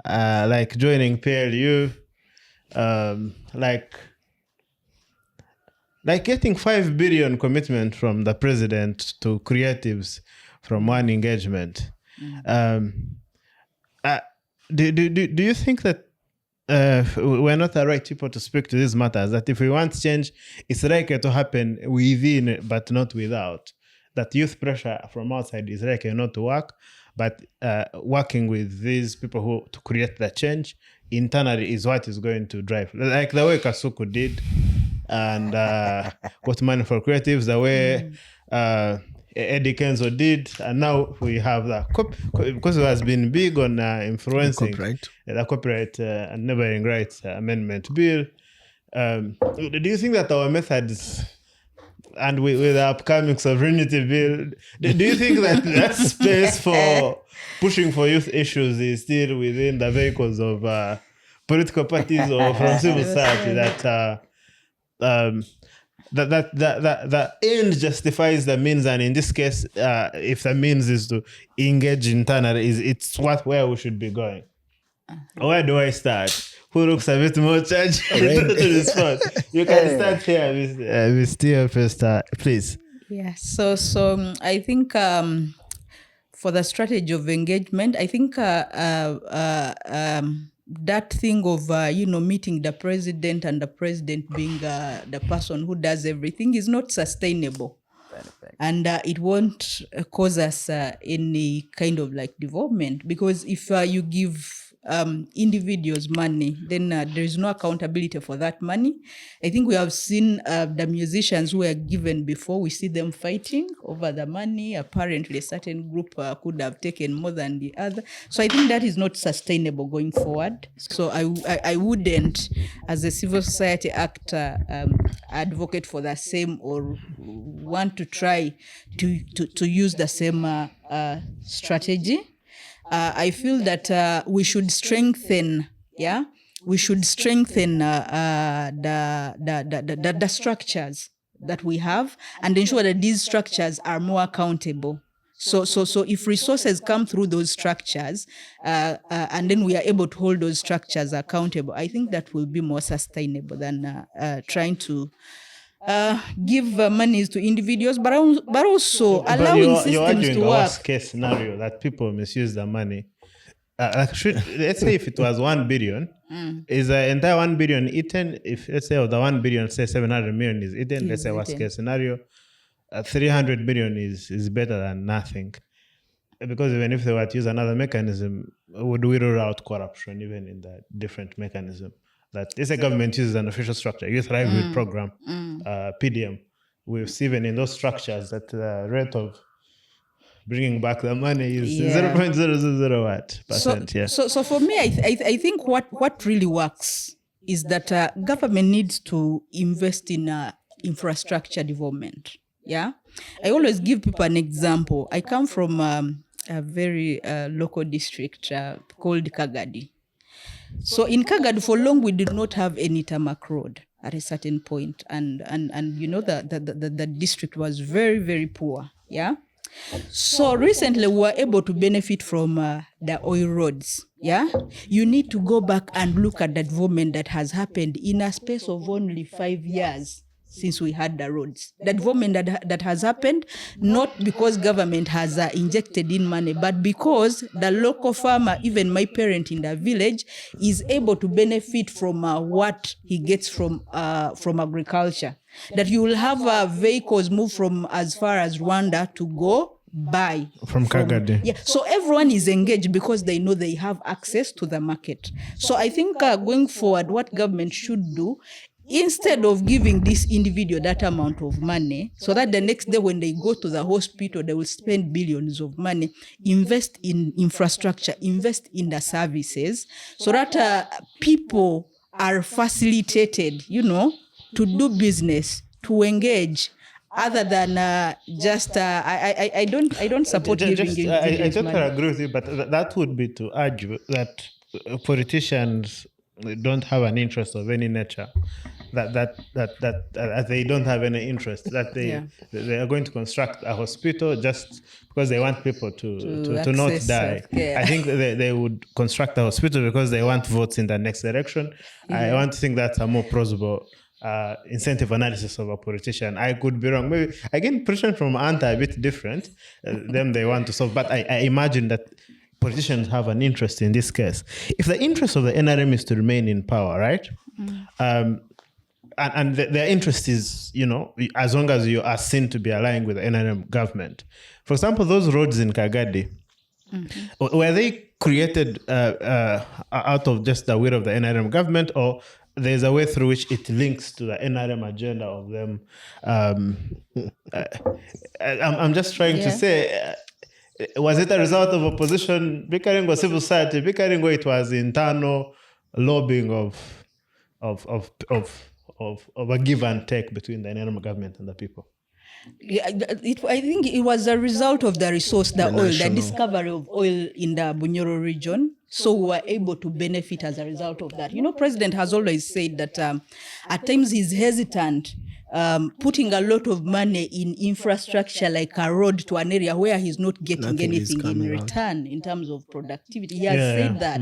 like joining PLU, like getting 5 billion commitment from the president to creatives from one engagement. Do you think that we're not the right people to speak to these matters? That if we want change, it's likely to happen within but not without. That youth pressure from outside is likely not to work, but working with these people who to create the change internally is what is going to drive. Like the way Kasuku did, and got money for creatives, the way Eddie Kenzo did, and now we have that because it has been big on influencing the copyright and neighboring rights amendment bill. Do you think that our methods, and with the upcoming sovereignty bill, do you think that space for pushing for youth issues is still within the vehicles of political parties or from civil society, that the end justifies the means, and in this case, if the means is to engage internally, it's where we should be going? Where do I start? Who looks a bit more charged to respond? You can start here, Ms. Theopest, please. Yeah. So I think for the strategy of engagement, I think that thing of meeting the president and the president being the person who does everything is not sustainable. And it won't cause us any kind of development, because if you give individuals money, then there is no accountability for that money. I think we have seen the musicians who were given before, we see them fighting over the money. Apparently a certain group could have taken more than the other. So I think that is not sustainable going forward. So I wouldn't, as a civil society actor, advocate for the same or want to try to use the same strategy. I feel that we should strengthen we should strengthen the structures that we have and ensure that these structures are more accountable. So if resources come through those structures and then we are able to hold those structures accountable, I think that will be more sustainable than trying to give monies to individuals, but also allowing systems to work. worst case scenario that people misuse the money. Let's say if it was 1 billion, is the entire 1 billion eaten? If let's say of the 1 billion, say 700 million is eaten, let's say worst case scenario, 300 billion is better than nothing. Because even if they were to use another mechanism, would we rule out corruption even in that different mechanism? That if a government uses an official structure, Youth Livelihood Program, PDM, we've seen even in those structures that the rate of bringing back the money is 0.001%. So for me, I think what really works is that government needs to invest in infrastructure development. Yeah, I always give people an example. I come from a very local district called Kagadi. So in Kagadi, for long we did not have any tarmac road at a certain point, and you know the district was very, very poor. Yeah. So recently we were able to benefit from the oil roads. Yeah, you need to go back and look at the development that has happened in a space of only 5 years since we had the roads. The development that has happened, not because government has injected in money, but because the local farmer, even my parent in the village, is able to benefit from what he gets from agriculture. That you will have vehicles move from as far as Rwanda to go buy from Kagadi. Yeah, so everyone is engaged because they know they have access to the market. So I think going forward, what government should do, instead of giving this individual that amount of money, so that the next day when they go to the hospital, they will spend billions of money, invest in infrastructure, invest in the services, so that people are facilitated, to do business, to engage, other than just I don't support giving I totally agree with you, but that would be to argue that politicians don't have an interest of any nature, that they don't have any interest, that they are going to construct a hospital just because they want people to not die. I think they would construct a hospital because they want votes in the next election. I want to think that's a more plausible incentive analysis of a politician. I could be wrong. Maybe again, politicians from Anta are a bit different. Them they want to solve, but I imagine that politicians have an interest in this case. If the interest of the NRM is to remain in power, right? And their interest is, as long as you are seen to be aligned with the NRM government. For example, those roads in Kagadi, were they created out of just the will of the NRM government, or there's a way through which it links to the NRM agenda of them? I'm just trying to say, was it a result of opposition bickering or civil society bickering, or it was internal lobbying of a give and take between the NRM government and the people? I think it was a result of the resource, the oil, the discovery of oil in the Bunyoro region. So we were able to benefit as a result of that. President has always said that at times he's hesitant putting a lot of money in infrastructure like a road to an area where he's not getting anything in return in terms of productivity. He has said that.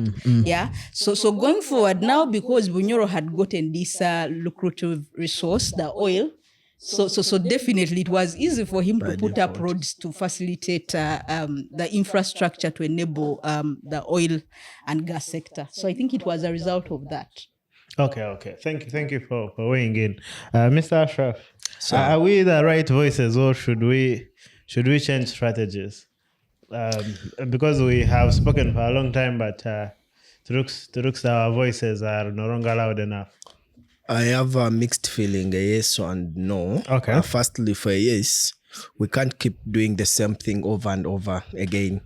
So going forward now, because Bunyoro had gotten this lucrative resource, the oil, so definitely it was easy for him to put up roads to facilitate the infrastructure to enable the oil and gas sector. So I think it was a result of that. Okay. Thank you for weighing in, Mr. Ashraf. Are we the right voices, or should we change strategies? Because we have spoken for a long time, but to looks our voices are no longer loud enough. I have a mixed feeling, a yes and no. Okay. Firstly, for a yes, we can't keep doing the same thing over and over again.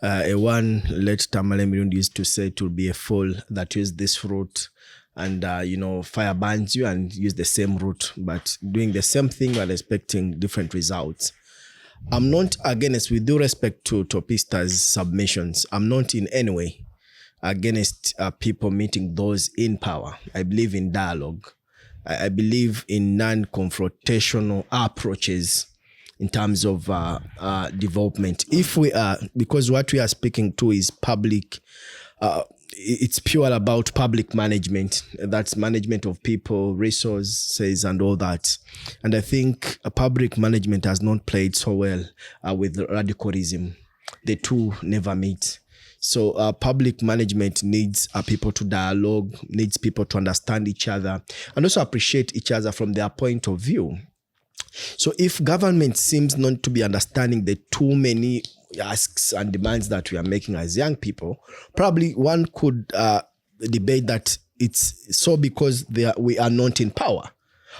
A one late Tamale Mirundi used to say it will be a fool that use this route and, fire burns you and use the same route, but doing the same thing and expecting different results. I'm not against, with due respect to Topista's submissions, I'm not in any way against people meeting those in power. I believe in dialogue. I believe in non-confrontational approaches in terms of development. If we are, because what we are speaking to is public, it's pure about public management. That's management of people, resources, and all that. And I think public management has not played so well with radicalism. The two never meet. So public management needs people to dialogue, needs people to understand each other, and also appreciate each other from their point of view. So if government seems not to be understanding the too many asks and demands that we are making as young people, probably one could debate that it's so because we are not in power.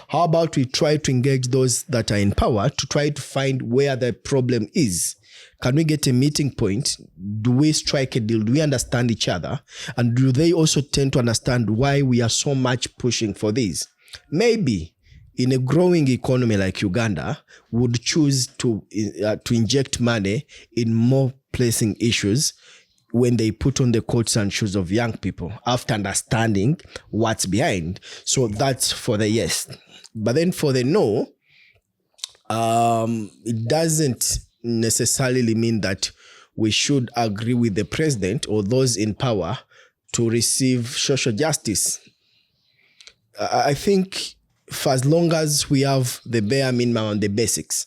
How about we try to engage those that are in power to try to find where the problem is? Can we get a meeting point? Do we strike a deal? Do we understand each other? And do they also tend to understand why we are so much pushing for this? Maybe in a growing economy like Uganda, would choose to inject money in more pressing issues when they put on the coats and shoes of young people after understanding what's behind. So that's for the yes. But then for the no, it doesn't necessarily mean that we should agree with the president or those in power to receive social justice. I think for as long as we have the bare minimum and the basics,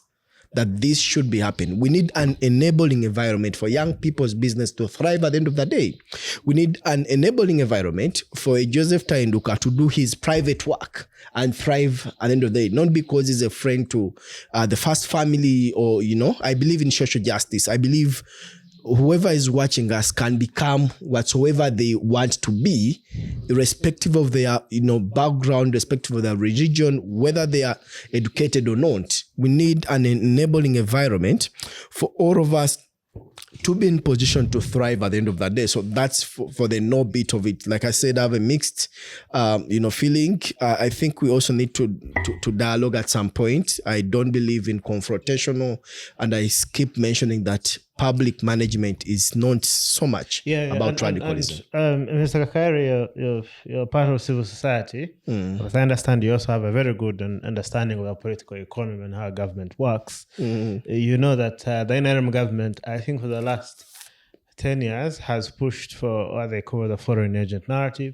that this should be happening. We need an enabling environment for young people's business to thrive at the end of the day. We need an enabling environment for a Joseph Tainduka to do his private work and thrive at the end of the day, not because he's a friend to the first family or, I believe in social justice. I believe whoever is watching us can become whatsoever they want to be, irrespective of their, background, irrespective of their religion, whether they are educated or not. We need an enabling environment for all of us to be in position to thrive at the end of the day. So that's for the no bit of it. Like I said, I have a mixed, feeling. I think we also need to dialogue at some point. I don't believe in confrontational, and I keep mentioning that public management is not so much about radicalism. Mr. Kakari, you're part of civil society. As I understand, you also have a very good understanding of the political economy and how government works. You know that the NRM government, I think for the last 10 years, has pushed for what they call the foreign agent narrative.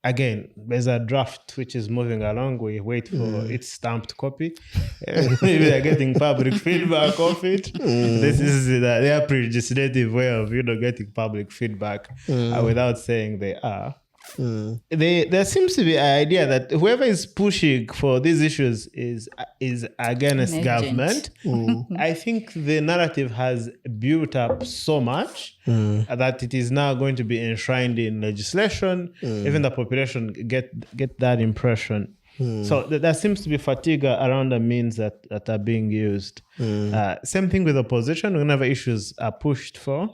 Again, there's a draft which is moving along. We wait for its stamped copy. Maybe they're getting public feedback of it. This is their legislative way of getting public feedback without saying they are. There seems to be an idea that whoever is pushing for these issues is against government. I think the narrative has built up so much that it is now going to be enshrined in legislation. Even the population get that impression. So there seems to be fatigue around the means that are being used. Same thing with opposition whenever issues are pushed for.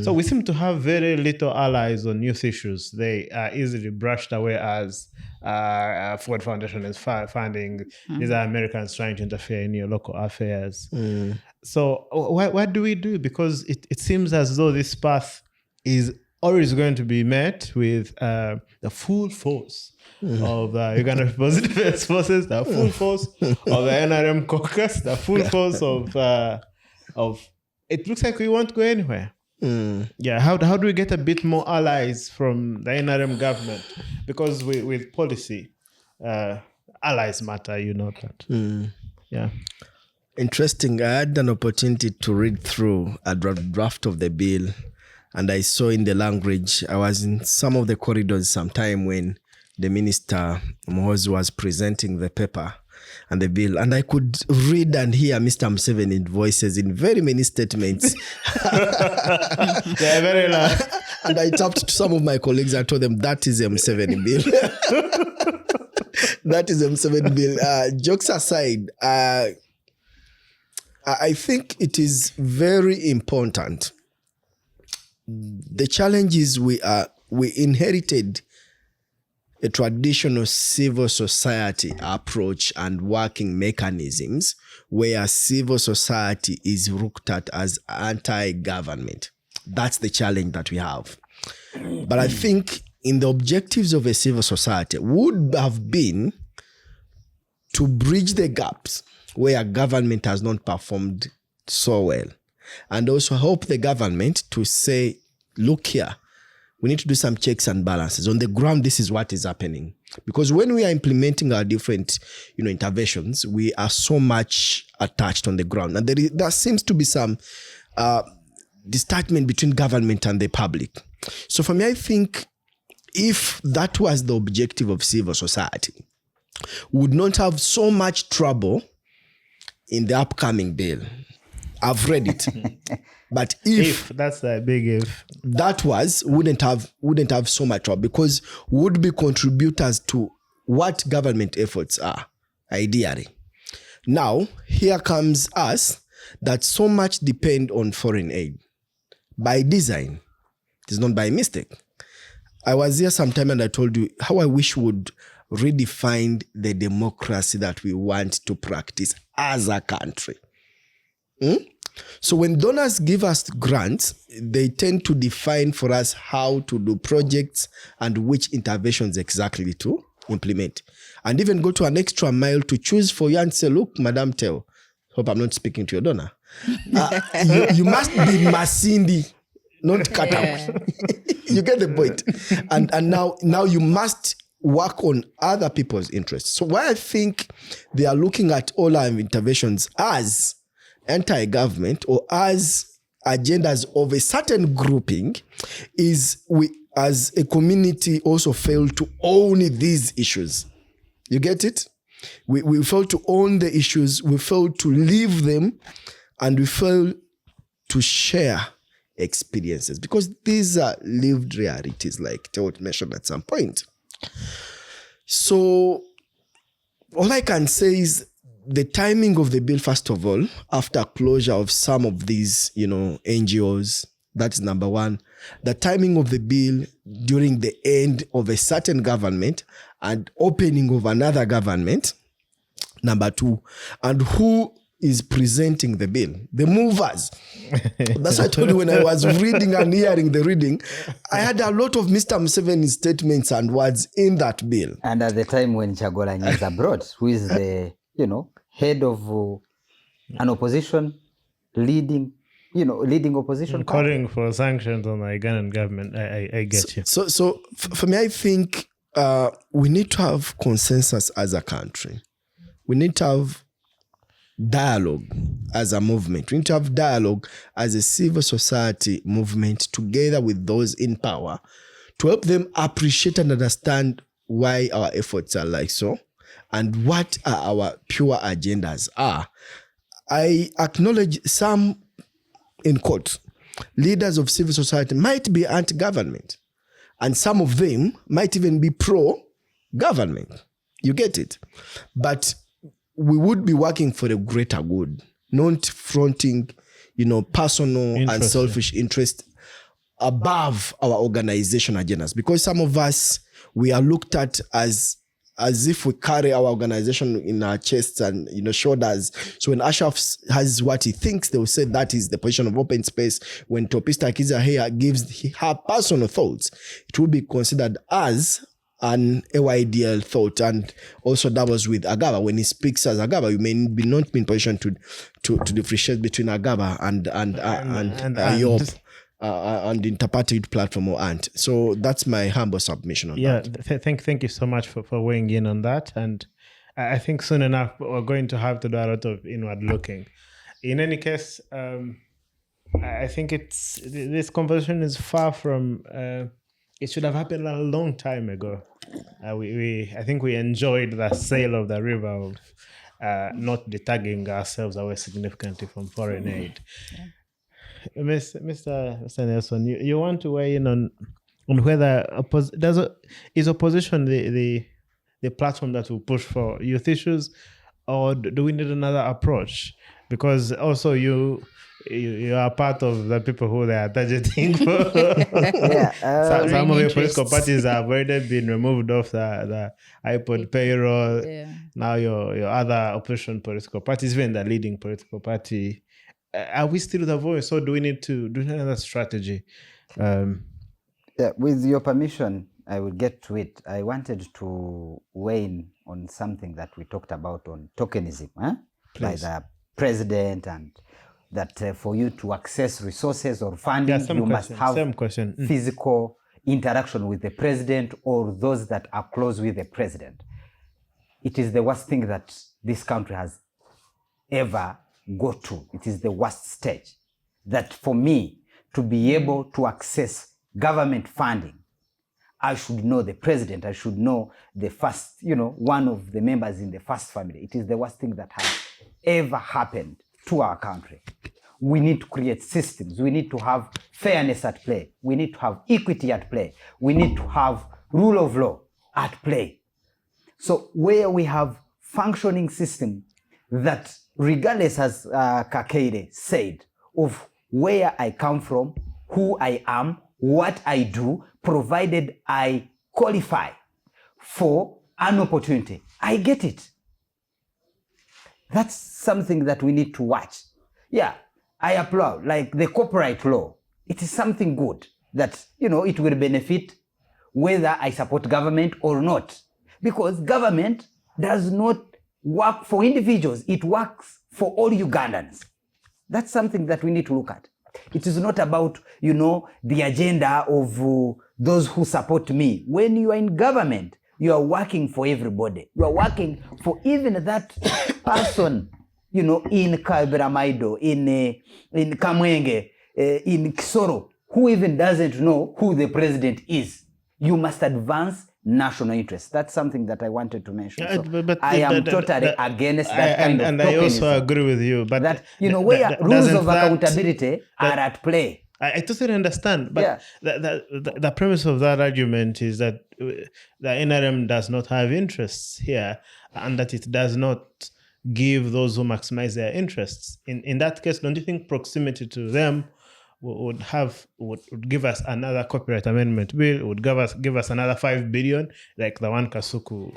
So we seem to have very little allies on youth issues. They are easily brushed away as Ford Foundation is funding. These are Americans trying to interfere in your local affairs. So what do we do? Because it seems as though this path is always going to be met with the full force of the Uganda People's Defense Forces, the full force of the NRM caucus, the full force of it looks like we won't go anywhere. How do we get a bit more allies from the NRM government? Because with policy, allies matter, that. Interesting. I had an opportunity to read through a draft of the bill, and I saw in the language, I was in some of the corridors sometime when the minister Mohozi was presenting the paper and the bill, and I could read and hear Mr. Museveni voices in very many statements. They're very loud. And I tapped to some of my colleagues and told them, that is a Museveni bill. That is a Museveni bill. Jokes aside, I think it is very important. The challenge is we inherited a traditional civil society approach and working mechanisms where civil society is looked at as anti-government. That's the challenge that we have. But I think in the objectives of a civil society would have been to bridge the gaps where government has not performed so well, and also help the government to say, look here, we need to do some checks and balances. On the ground, this is what is happening. Because when we are implementing our different, interventions, we are so much attached on the ground. And there seems to be some detachment between government and the public. So for me, I think if that was the objective of civil society, we would not have so much trouble in the upcoming bill. I've read it. But if that's a big if, that wouldn't have so much trouble, because would be contributors to what government efforts are, ideally. Now, here comes us that so much depend on foreign aid by design. It is not by mistake. I was here sometime and I told you how I wish we would redefine the democracy that we want to practice as a country. So when donors give us grants, they tend to define for us how to do projects and which interventions exactly to implement. And even go to an extra mile to choose for you and say, look, Madam Teo, hope I'm not speaking to your donor. You must be Masindi, not cut out. You get the point. And now you must work on other people's interests. So why I think they are looking at all our interventions as anti-government or as agendas of a certain grouping is we as a community also fail to own these issues. You get it? We fail to own the issues, we fail to live them, and we fail to share experiences, because these are lived realities, like Teo mentioned at some point. So all I can say is the timing of the bill, first of all, after closure of some of these, NGOs, that's number one. The timing of the bill during the end of a certain government and opening of another government, number two. And who is presenting the bill? The movers. That's what I told you when I was reading and hearing the reading. I had a lot of Mr. Museveni's statements and words in that bill. And at the time when Chagolanyi is abroad, who is the, head of an opposition, leading opposition. Calling for sanctions on the Ugandan government. I get you. So for me, I think we need to have consensus as a country. We need to have dialogue as a movement. We need to have dialogue as a civil society movement together with those in power to help them appreciate and understand why our efforts are like so and what our pure agendas are. I acknowledge some, in quotes, leaders of civil society might be anti-government, and some of them might even be pro-government. You get it? But we would be working for the greater good, not fronting, personal and selfish interest above our organization agendas. Because some of us, we are looked at as if we carry our organization in our chests and shoulders. So when Ashraf has what he thinks, they will say that is the position of open space. When Topista Kiza here gives her personal thoughts, it will be considered as an AYDL thought. And also that was with Agaba. When he speaks as Agaba, you may not be in position to differentiate between Agaba and Ayop. And interpreted platform or ANT. So that's my humble submission on that. Thank you so much for weighing in on that. And I think soon enough, we're going to have to do a lot of inward looking. In any case, I think this conversation is far from, it should have happened a long time ago. I think we enjoyed the sail of the river of not detaching ourselves away significantly from foreign aid. Yeah. Mr. Nelson, you want to weigh in on whether is opposition the platform that will push for youth issues, or do we need another approach? Because also you are part of the people who they are targeting for. Some of your political parties have already been removed off the iPod payroll. Yeah. Now your other opposition political parties, even the leading political party, are we still the voice, or do we need to do another strategy? Yeah, with your permission, I will get to it. I wanted to weigh in on something that we talked about on tokenism, by the president, and that for you to access resources or funding, you must have physical interaction with the president or those that are close with the president. It is the worst thing that this country has ever go to. It is the worst stage. That for me to be able to access government funding, I should know the president, I should know the first, one of the members in the first family. It is the worst thing that has ever happened to our country. We need to create systems. We need to have fairness at play. We need to have equity at play. We need to have rule of law at play. So where we have functioning system that, regardless, as Kakere said, of where I come from, who I am, what I do, provided I qualify for an opportunity, I get it. That's something that we need to watch. Yeah, I applaud, like the copyright law. It is something good that, it will benefit whether I support government or not. Because government does not work for individuals. It works for all Ugandans. That's something that we need to look at. It is not about, the agenda of those who support me. When you are in government, you are working for everybody. You are working for even that person, in Kaberamaido, in Kamwenge, in Kisoro, who even doesn't know who the president is. You must advance national interest. That's something that I wanted to mention. So I am totally against that kind of and I also agree with you. But that, where rules of accountability are at play. I totally understand. But the premise of that argument is that the NRM does not have interests here, and that it does not give those who maximize their interests. In that case, don't you think proximity to them would give us another copyright amendment bill, would give us another 5 billion, like the one Kasuku?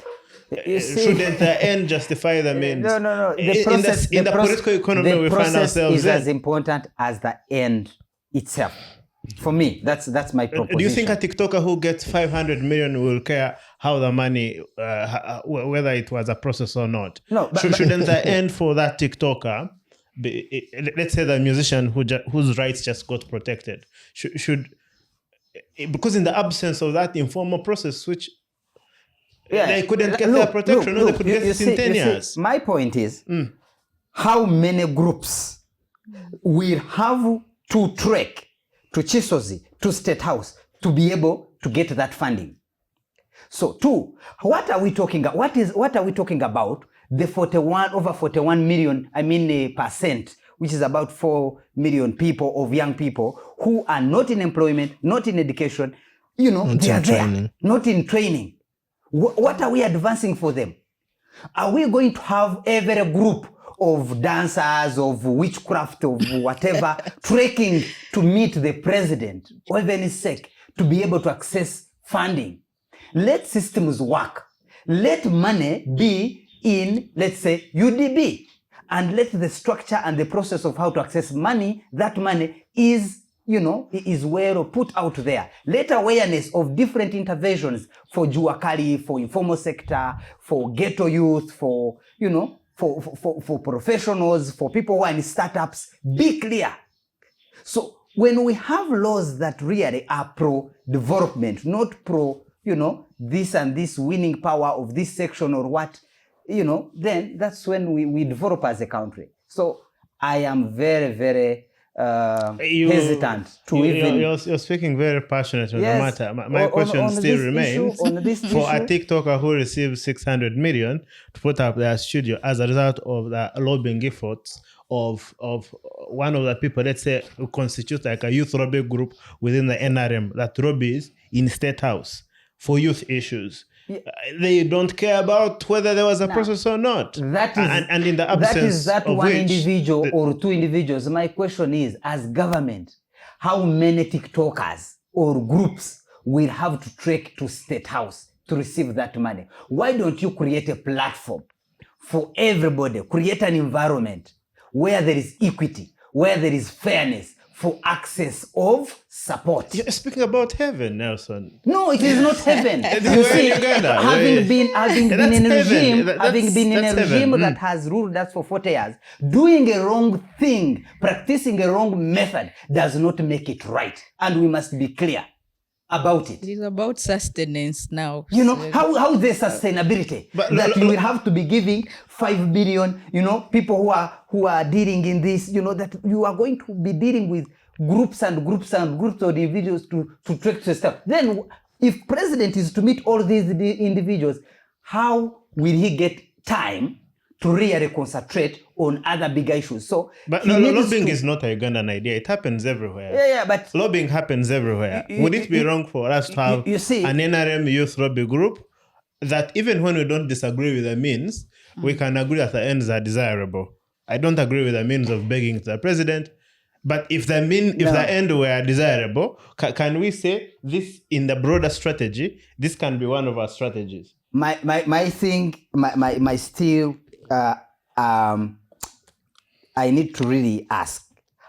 Shouldn't the end justify the means? No. The political economy we find ourselves is as important as the end itself. For me, that's my proposition. Do you think a TikToker who gets 500 million will care how the money, whether it was a process or not? No, shouldn't the end for that TikToker, let's say the musician whose rights just got protected, should because in the absence of that informal process, which they couldn't get their protection, they could get it in 10 years. My point is, how many groups will have to trek to Chisozi, to State House, to be able to get that funding? So, two, what are we talking about? What are we talking about? The 41 million, percent, which is about 4 million people of young people who are not in employment, not in education, they are there, not in training. What are we advancing for them? Are we going to have every group of dancers, of witchcraft, of whatever, trekking to meet the president, or even sake, to be able to access funding? Let systems work. Let money be in, let's say, UDB, and let the structure and the process of how to access money, that money is, is well put out there. Let awareness of different interventions for Juakali, for informal sector, for ghetto youth, for, for professionals, for people who are in startups, be clear. So when we have laws that really are pro-development, not pro, this and this winning power of this section or what, then that's when we develop as a country. So I am very, very hesitant to You're speaking very passionate on the matter. My question still remains. For a TikToker who receives 600 million to put up their studio as a result of the lobbying efforts of one of the people, let's say, who constitutes like a youth lobby group within the NRM that lobbies in State House for youth issues. They don't care about whether there was a process or not. That is, and in the absence that of one which, individual or two individuals. My question is, as government, how many TikTokers or groups will have to trek to State House to receive that money? Why don't you create a platform for everybody, create an environment where there is equity, where there is fairness for access of support. You're speaking about heaven, Nelson. No, it is not heaven. We're You in see, Uganda. having been That's in a heaven. regime, That's heaven. that has ruled us for 40 years, doing a wrong thing, practicing a wrong method does not make it right. And we must be clear about it. It is about sustenance now. You know, So- how there's sustainability that you will have to be giving 5 billion, people who are dealing in this, that you are going to be dealing with groups and groups and groups of individuals to track the stuff. Then if president is to meet all these individuals, how will he get time to really concentrate on other bigger issues? So, But he no, needs lobbying to- is not a Ugandan idea. It happens everywhere. Yeah, but Lobbying happens everywhere. Would it be wrong for us to have you see- an NRM youth lobby group that even when we don't disagree with the means, we can agree that the ends are desirable? I don't agree with the means of begging the president, but if the end were desirable, can we say this in the broader strategy? This can be one of our strategies. my still I need to really ask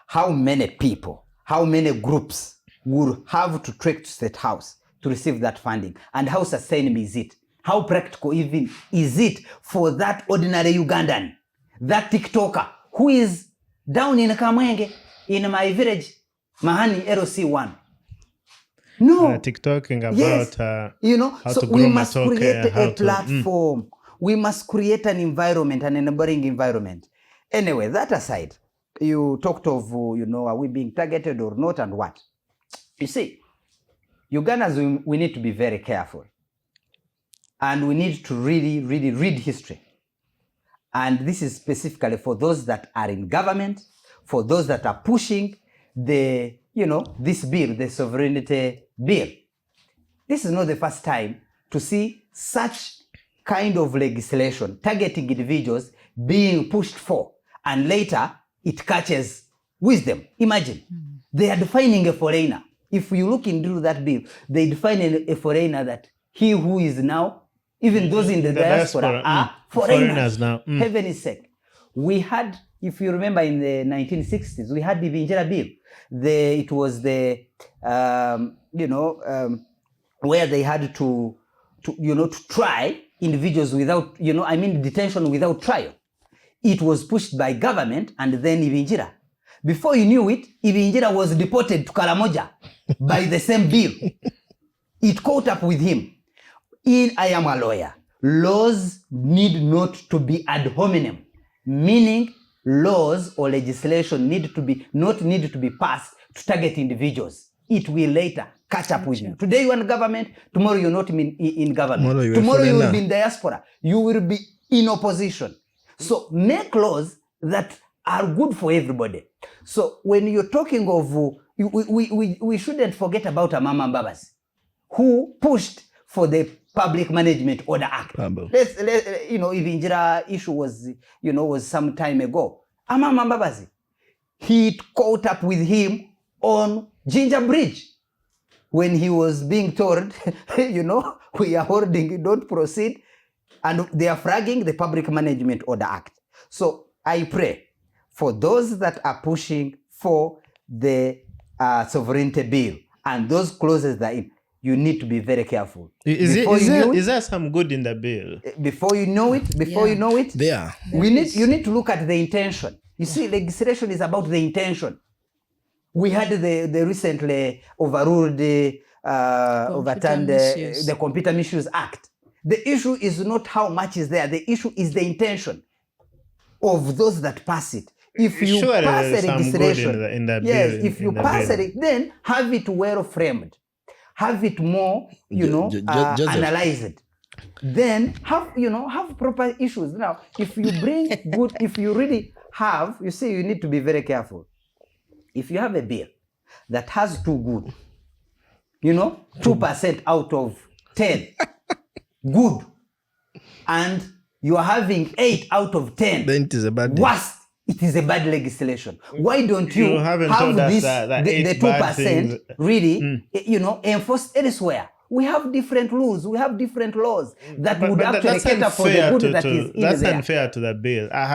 how many people, how many groups would have to trek to State House to receive that funding, and how sustainable is it? How practical even is it for that ordinary Ugandan, that TikToker who is down in Kamwenge, in my village, Mahani LC1? No. TikToking about Yes. how So to we grow must matoke, create how a to- platform. We must create an environment, an enabling environment. Anyway, that aside, you talked of, are we being targeted or not and what? You see, Ugandans, we need to be very careful. And we need to really, really read history. And this is specifically for those that are in government, for those that are pushing this bill, the sovereignty bill. This is not the first time to see such kind of legislation targeting individuals being pushed for, and later it catches wisdom. Imagine, they are defining a foreigner. If you look into that bill, they define a foreigner that he who is now, even those in the diaspora are foreigners now. Heaven's sake. We had, if you remember, in the 1960s, we had the Vinjera bill. It was where they had to try individuals without, detention without trial. It was pushed by government and then Ibinjira. Before you knew it, Ibinjira was deported to Karamoja by the same bill. It caught up with him. I am a lawyer. Laws need not to be ad hominem, meaning laws or legislation need to be passed to target individuals. It will later catch up with you. Today you are in government, tomorrow you're not in government. Tomorrow you will be in diaspora. You will be in opposition. So make laws that are good for everybody. So when you're talking of, we shouldn't forget about Amama Mbabazi, who pushed for the Public Management Order Act. Ibinjira issue was some time ago. Amama Mbabazi, he caught up with him on Ginger Bridge when he was being told, we are holding, don't proceed. And they are flagging the Public Management Order Act. So I pray for those that are pushing for the sovereignty bill and those clauses that you need to be very careful. Is there some good in the bill? Before you know it, you need to look at the intention. You see, legislation is about the intention. We had the recently overturned the Computer Misuse Act. The issue is not how much is there. The issue is the intention of those that pass it. If you pass a legislation, then have it well framed, have it more, analyzed. Then have proper issues. Now, if you bring good, if you really have, you need to be very careful. If you have a bill that has too good, 2% out of 10. Good, and you are having 8 out of 10. Then it is a bad worst. It is a bad legislation. Why don't you have this the 2% really enforced elsewhere? We have different rules. We have different laws that would actually cater for the good that is in there. That's unfair to the bill. I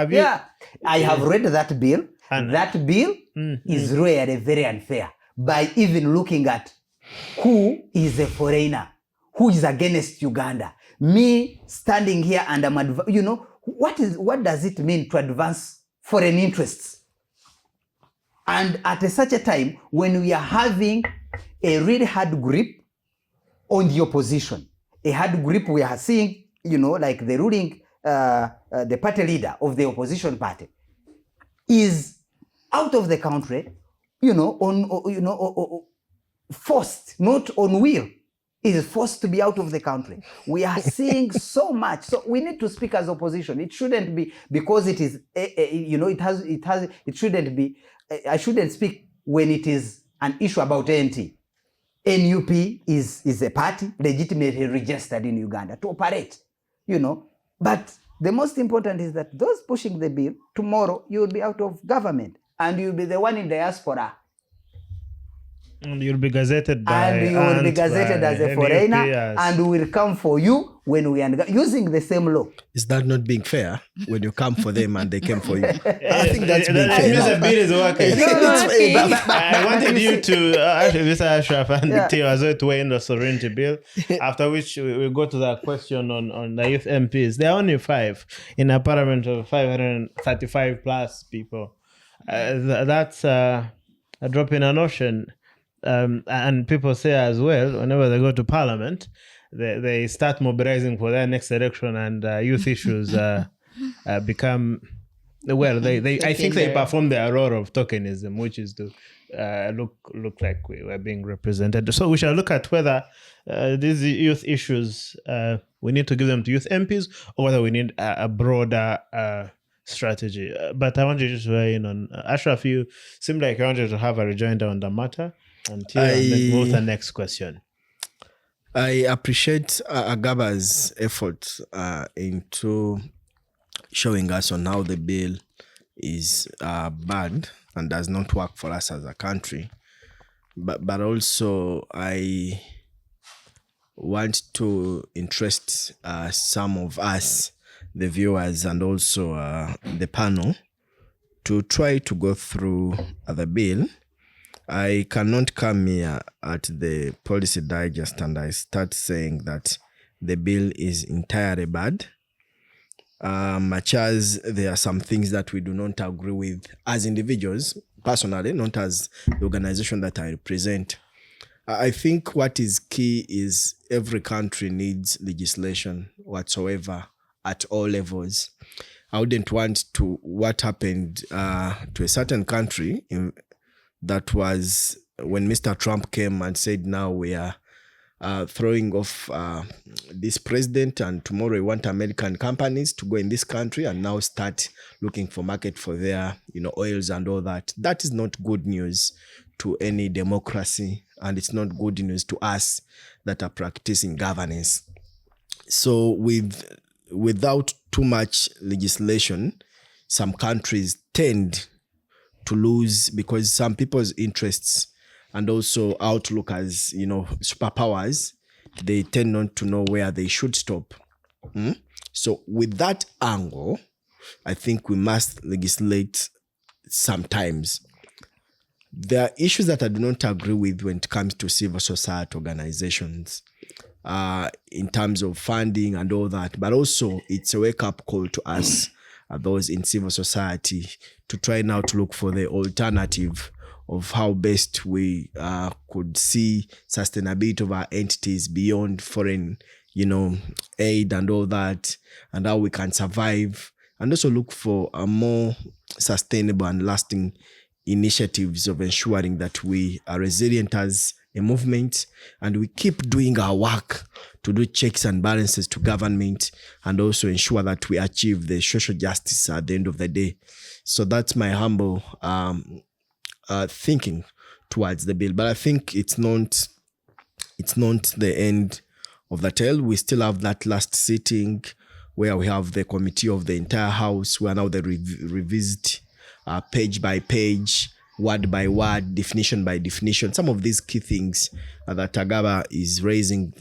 have read that bill. And that bill is really very unfair by even looking at who is a foreigner, who is against Uganda. Me standing here and I'm, what does it mean to advance foreign interests? And at such a time when we are having a really hard grip on the opposition, a hard grip we are seeing, like the ruling, the party leader of the opposition party is out of the country, forced, not on will, is forced to be out of the country. We are seeing so much. So we need to speak as opposition. It shouldn't be because it is, it shouldn't be, I shouldn't speak when it is an issue about NT. NUP is a party legitimately registered in Uganda to operate, But the most important is that those pushing the bill, tomorrow you will be out of government and you'll be the one in diaspora. And you'll be gazetted by and you will be gazetted as a foreigner, yes. And we will come for you when we are using the same law. Is that not being fair when you come for them and they came for you? I think that's being That fair. means the bill is working. I wanted you to, actually, Mr. Ashraf and Theo as well to weigh in the sovereignty bill, after which we go to the question on the youth MPs. There are only 5 in a parliament of 535 plus people. That's a drop in an ocean. And people say as well, whenever they go to parliament, they start mobilizing for their next election, and youth issues become, well, I think they perform their role of tokenism, which is to look like we were being represented. So we shall look at whether these youth issues, we need to give them to youth MPs, or whether we need a broader strategy. But I want you to weigh in on, Ashraf, you seem like you wanted to have a rejoinder on the matter. And then move to the next question. I appreciate Agaba's effort into showing us on how the bill is bad and does not work for us as a country. But also I want to interest some of us, the viewers, and also the panel, to try to go through the bill. I cannot come here at the Policy Digest and I start saying that the bill is entirely bad. Much as there are some things that we do not agree with as individuals, personally, not as the organization that I represent. I think what is key is every country needs legislation whatsoever at all levels. I wouldn't want to what happened to a certain country that was when Mr. Trump came and said, now we are throwing off this president, and tomorrow we want American companies to go in this country and now start looking for market for their oils and all that. That is not good news to any democracy, and it's not good news to us that are practicing governance. So without too much legislation, some countries tend to lose because some people's interests and also outlook as superpowers, they tend not to know where they should stop. So with that angle, I think we must legislate sometimes. There are issues that I do not agree with when it comes to civil society organizations in terms of funding and all that, but also it's a wake-up call to us, those in civil society, to try now to look for the alternative of how best we could see sustainability of our entities beyond foreign, aid and all that, and how we can survive, and also look for a more sustainable and lasting initiatives of ensuring that we are resilient as a movement, and we keep doing our work to do checks and balances to government, and also ensure that we achieve the social justice at the end of the day. So that's my humble thinking towards the bill. But I think it's not the end of the tale. We still have that last sitting where we have the committee of the entire house, where now they revisit page by page, word by word, definition by definition, some of these key things that Agaba is raising,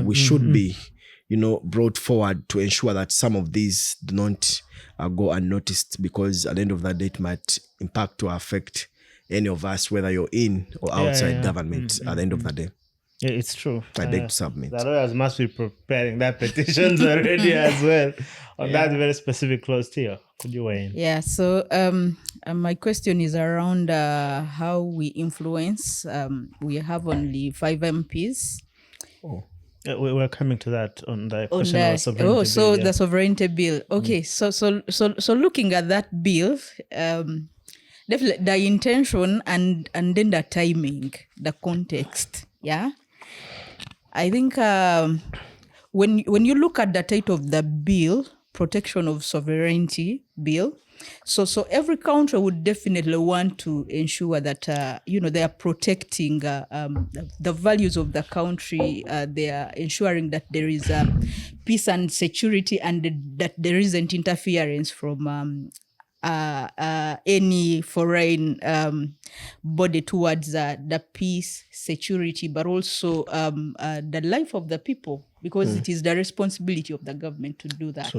we should be, brought forward to ensure that some of these do not go unnoticed, because at the end of that day, it might impact or affect any of us, whether you're in or outside government at the end of the day. Yeah, it's true. I beg to submit. The lawyers must be preparing that petitions already as well on that very specific clause here. Could you weigh in? Yeah, so my question is around how we influence. We have only 5 MPs. We're coming to that on the question of sovereignty bill. So the sovereignty bill. Okay, so looking at that bill, definitely the intention and then the timing, the context, yeah. I think when you look at the title of the bill, Protection of Sovereignty Bill, so every country would definitely want to ensure that they are protecting the values of the country. They are ensuring that there is peace and security, and that there isn't interference from any foreign body towards the peace, security, but also the life of the people, because it is the responsibility of the government to do that.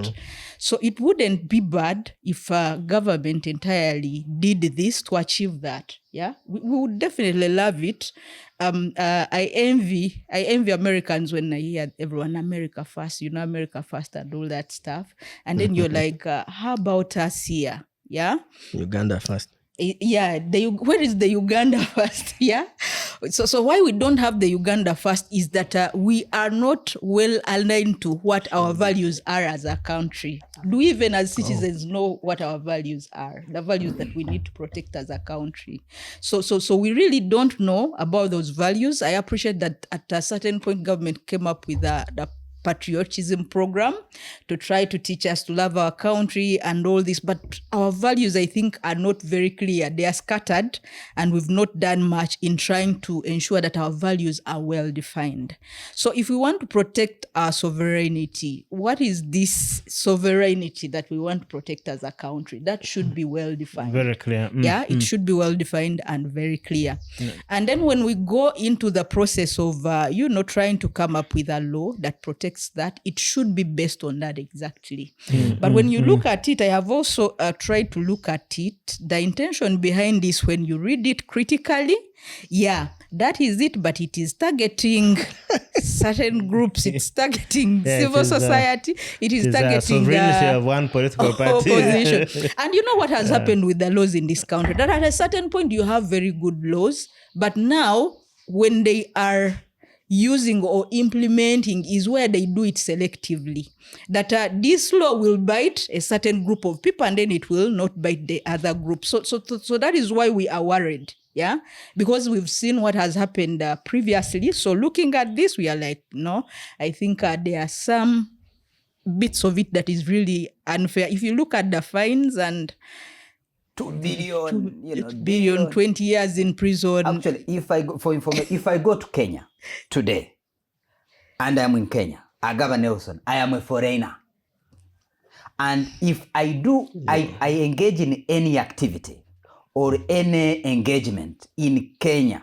So it wouldn't be bad if government entirely did this to achieve that. Yeah, we would definitely love it. I envy Americans when I hear everyone America first, America first and all that stuff. And then you're like, how about us here? Yeah, Uganda first. Yeah, where is the Uganda first? Yeah, so why we don't have the Uganda first is that we are not well aligned to what our values are as a country. Do we even as citizens know what our values are, the values that we need to protect as a country? So we really don't know about those values. I appreciate that at a certain point government came up with the patriotism program to try to teach us to love our country and all this, but our values, I think, are not very clear. They are scattered, and we've not done much in trying to ensure that our values are well defined. So if we want to protect our sovereignty, what is this sovereignty that we want to protect as a country? That should be well defined. Very clear. Yeah, it should be well defined and very clear. And then when we go into the process of, trying to come up with a law that protects that, it should be based on that exactly. But when you look at it, I have also tried to look at it, the intention behind this, when you read it critically, yeah, that is it, but it is targeting certain groups, it's targeting civil society, it is targeting sovereignty of one political party. Opposition. And you know what has happened with the laws in this country? That at a certain point you have very good laws, but now when they are using or implementing is where they do it selectively. That this law will bite a certain group of people and then it will not bite the other group. So that is why we are worried. Yeah, because we've seen what has happened previously. So looking at this, we are like, no, I think there are some bits of it that is really unfair. If you look at the fines and 2 billion, billion, 20 years in prison. Actually, if I go for information, if I go to Kenya today, and I'm in Kenya, I Governor Nelson, I am a foreigner, and if I do, I engage in any activity or any engagement in Kenya,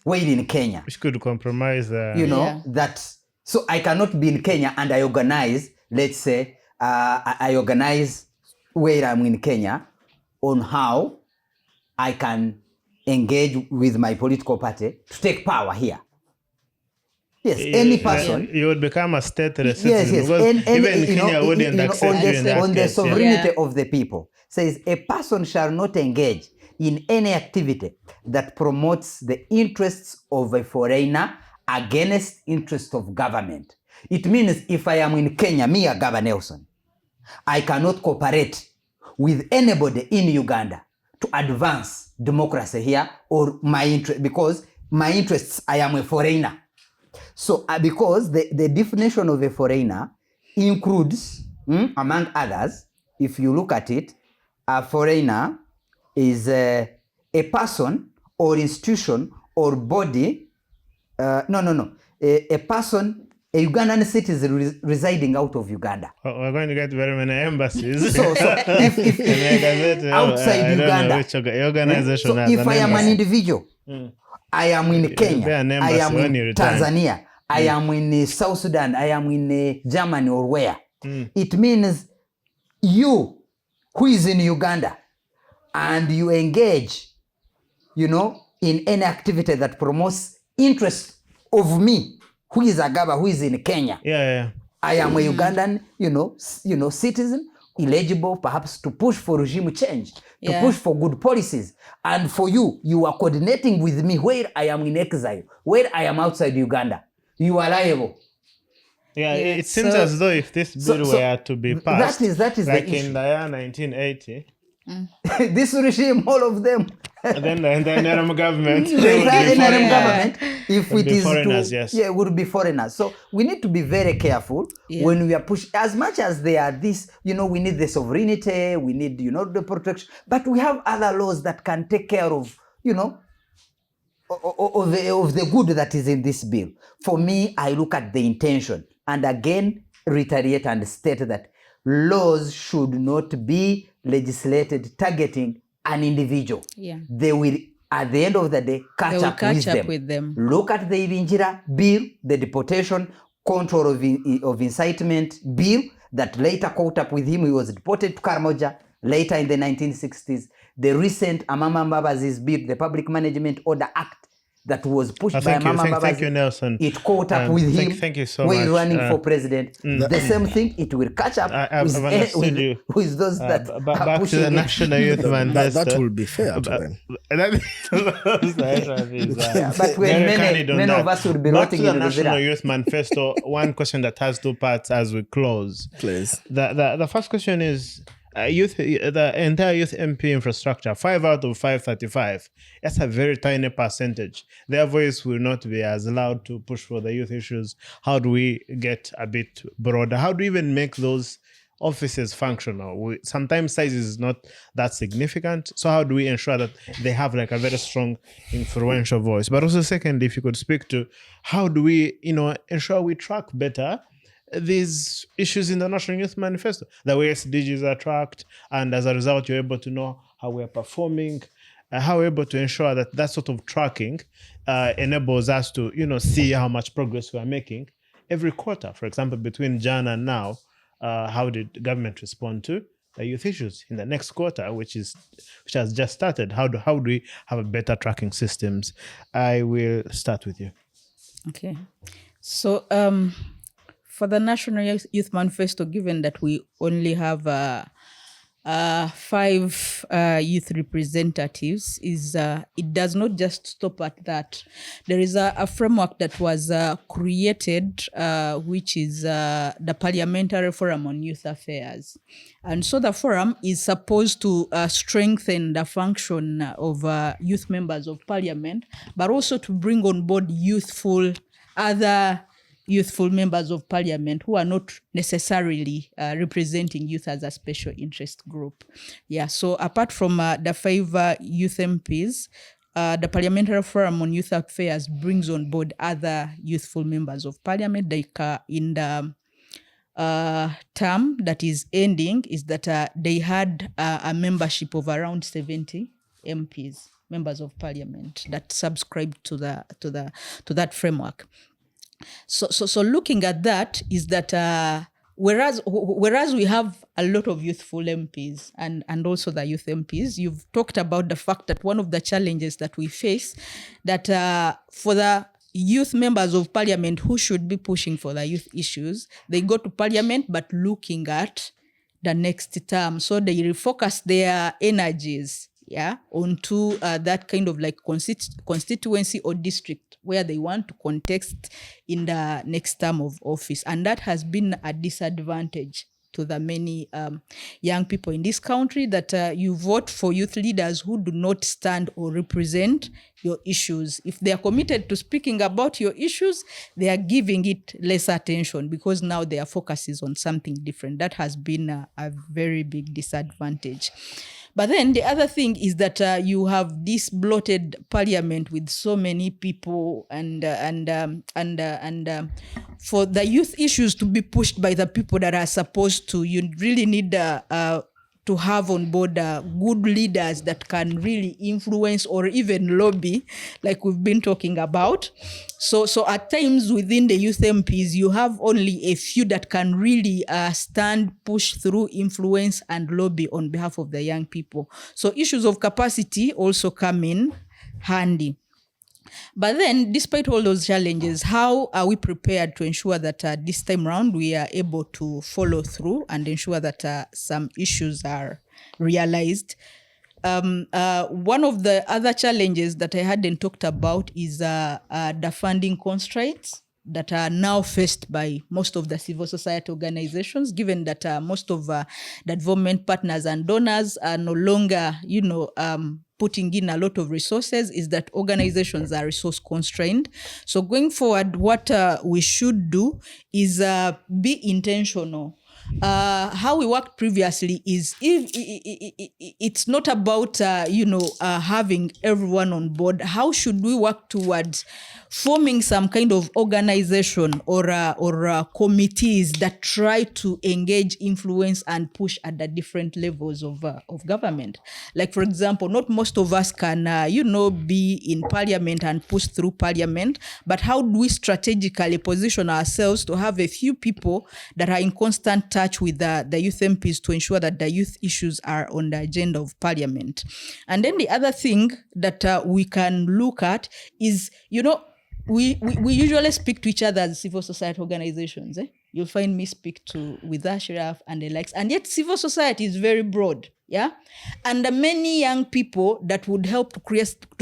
while in Kenya, which could compromise. That. So I cannot be in Kenya and I organize. Let's say I organize where I'm in Kenya on how I can engage with my political party to take power here. Yes, any person. You would become a state citizen. Yes. Even Kenya wouldn't accept you in that on the case, sovereignty of the people. Says a person shall not engage in any activity that promotes the interests of a foreigner against interests of government. It means if I am in Kenya, me, Governor Nelson, I cannot cooperate with anybody in Uganda to advance democracy here or my interest, because my interests, I am a foreigner. So because the definition of a foreigner includes, among others, if you look at it, a foreigner is a person or institution or body, a person, a Ugandan citizen residing out of Uganda. We're going to get very many embassies. So if outside Uganda, organization so if I am an individual, I am in Kenya, I am in Tanzania, I am in South Sudan, I am in Germany or where. It means you who is in Uganda and you engage, in any activity that promotes interest of me, who is a Gaba, who is in Kenya. Yeah. I am a Ugandan, citizen, eligible perhaps to push for regime change, to push for good policies. And for you are coordinating with me where I am in exile, where I am outside Uganda. You are liable. Yeah, it seems as though if this bill were to be passed, that is like the issue. in the year 1980, this regime, all of them. and then the NRM government, The NRM government, if would it be is foreigners, to, yes. would be foreigners. So we need to be very careful when we are pushing. As much as they are this, we need the sovereignty, we need, the protection, but we have other laws that can take care of, of the good that is in this bill. For me, I look at the intention, and again reiterate and state that laws should not be legislated targeting an individual. Yeah. They will, at the end of the day, catch up with them. Look at the Ibinjira bill, the deportation, control of incitement bill that later caught up with him. He was deported to Karamoja later in the 1960s. The recent Amama Mbabazi's bill, the Public Management Order Act, that was pushed by Amama Mbabazi. Thank you, Nelson. It caught up with him. Thank you so when much. Running for president. The same thing, it will catch up with those that are back pushing to the National Youth Manifesto. That will be fair to them. But when many of us will be back to rotting the in National Uganda. Youth Manifesto, one question that has two parts as we close. Please. The first question is, the entire youth MP infrastructure, 5 out of 535, that's a very tiny percentage. Their voice will not be as loud to push for the youth issues. How do we get a bit broader? How do we even make those offices functional? Sometimes size is not that significant. So how do we ensure that they have like a very strong influential voice? But also secondly, if you could speak to how do we, ensure we track better these issues in the National Youth Manifesto, the way SDGs are tracked, and as a result, you're able to know how we're performing, how we're able to ensure that sort of tracking enables us to, see how much progress we are making every quarter. For example, between Jan and now, how did government respond to the youth issues in the next quarter, which has just started? How do we have a better tracking systems? I will start with you. Okay, so for the National Youth Manifesto, given that we only have 5 youth representatives, it does not just stop at that. There is a framework that was created, which is the Parliamentary Forum on Youth Affairs. And so the forum is supposed to strengthen the function of youth members of parliament, but also to bring on board other youthful members of parliament who are not necessarily representing youth as a special interest group. Yeah, so apart from the 5 youth MPs, the Parliamentary Forum on Youth Affairs brings on board other youthful members of parliament. Like in the term that is ending, is that they had a membership of around 70 MPs, members of parliament, that subscribed to that framework. So looking at that is that whereas we have a lot of youthful MPs and also the youth MPs, you've talked about the fact that one of the challenges that we face, that for the youth members of parliament who should be pushing for the youth issues, they go to parliament but looking at the next term. So they refocus their energies onto that kind of like constituency or district where they want to contest in the next term of office. And that has been a disadvantage to the many young people in this country, that you vote for youth leaders who do not stand or represent your issues. If they are committed to speaking about your issues, they are giving it less attention because now their focus is on something different. That has been a very big disadvantage. But then the other thing is that you have this bloated parliament with so many people, and for the youth issues to be pushed by the people that are supposed to, you really need to have on board good leaders that can really influence or even lobby, like we've been talking about. So at times within the youth MPs, you have only a few that can really stand, push through, influence, and lobby on behalf of the young people. So issues of capacity also come in handy. But then, despite all those challenges, how are we prepared to ensure that this time around we are able to follow through and ensure that some issues are realized? One of the other challenges that I hadn't talked about is the funding constraints that are now faced by most of the civil society organizations, given that most of the development partners and donors are no longer, putting in a lot of resources, is that organizations are resource constrained. So going forward, what we should do is be intentional. How we worked previously is if it's not about having everyone on board. How should we work towards forming some kind of organization or committees that try to engage, influence, and push at the different levels of government? Like, for example, not most of us can be in parliament and push through parliament, but how do we strategically position ourselves to have a few people that are in constant touch with the youth MPs to ensure that the youth issues are on the agenda of parliament? And then the other thing that we can look at is, we usually speak to each other as civil society organizations. You'll find me speak with Ashraf and the likes. And yet civil society is very broad. Yeah. And the many young people that would help to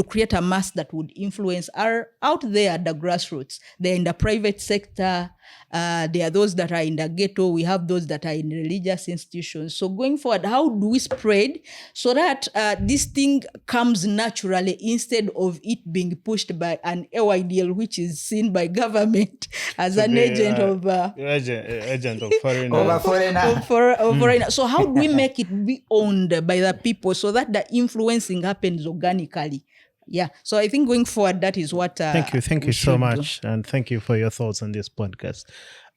create a mass that would influence are out there at the grassroots. They're in the private sector. There are those that are in the ghetto. We have those that are in religious institutions. So going forward, how do we spread so that this thing comes naturally instead of it being pushed by an LYDL, which is seen by government as an agent of agent of foreigner. Foreigner. So how do we make it be owned by the people so that the influencing happens organically? Yeah. So I think going forward, that is what. Thank you so much, and thank you for your thoughts on this podcast.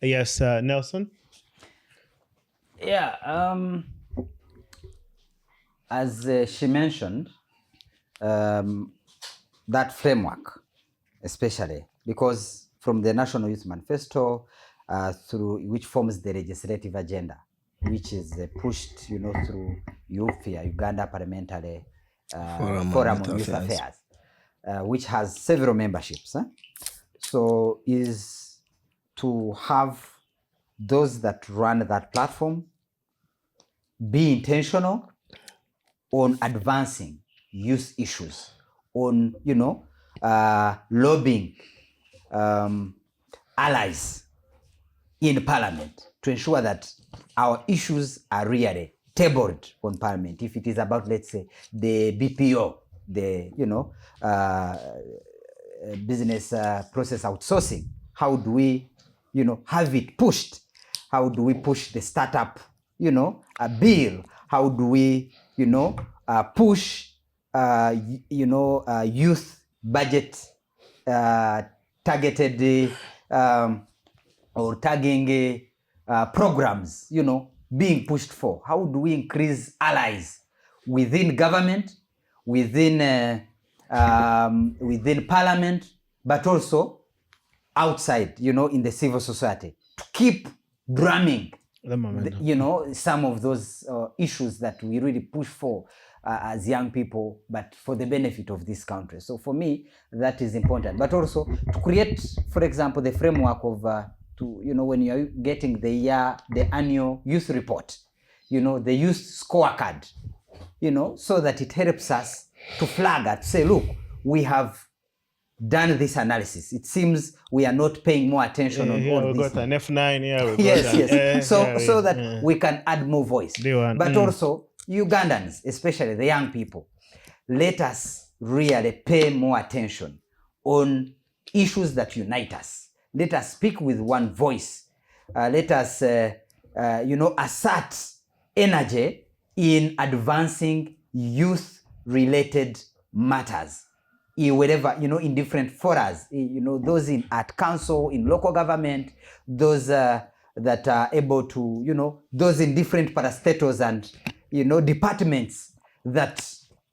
Yes, Nelson. Yeah. As she mentioned, that framework, especially because from the National Youth Manifesto, through which forms the legislative agenda, which is pushed, through Uganda Parliamentary Forum on Youth Affairs, which has several memberships. So is to have those that run that platform be intentional on advancing youth issues, on, lobbying allies in parliament to ensure that our issues are really tabled on parliament. If it is about, let's say, the BPO, the business process outsourcing, how do we have it pushed? How do we push the startup a bill? How do we push youth budget targeted or tagging programs being pushed for? How do we increase allies within government, within parliament, but also outside, in the civil society, to keep drumming some of those issues that we really push for as young people, but for the benefit of this country. So for me, that is important. But also to create, for example, the framework of when you're getting the annual youth report, the youth scorecard, so that it helps us to flag and say, look, we have done this analysis. It seems we are not paying more attention on all we this. got an F9 Yes. So that we can add more voice. But also Ugandans, especially the young people, let us really pay more attention on issues that unite us. Let us speak with one voice. Let us, assert energy in advancing youth-related matters. Wherever, in different forums, those at council, in local government, those that are able to, those in different parastatals and, departments that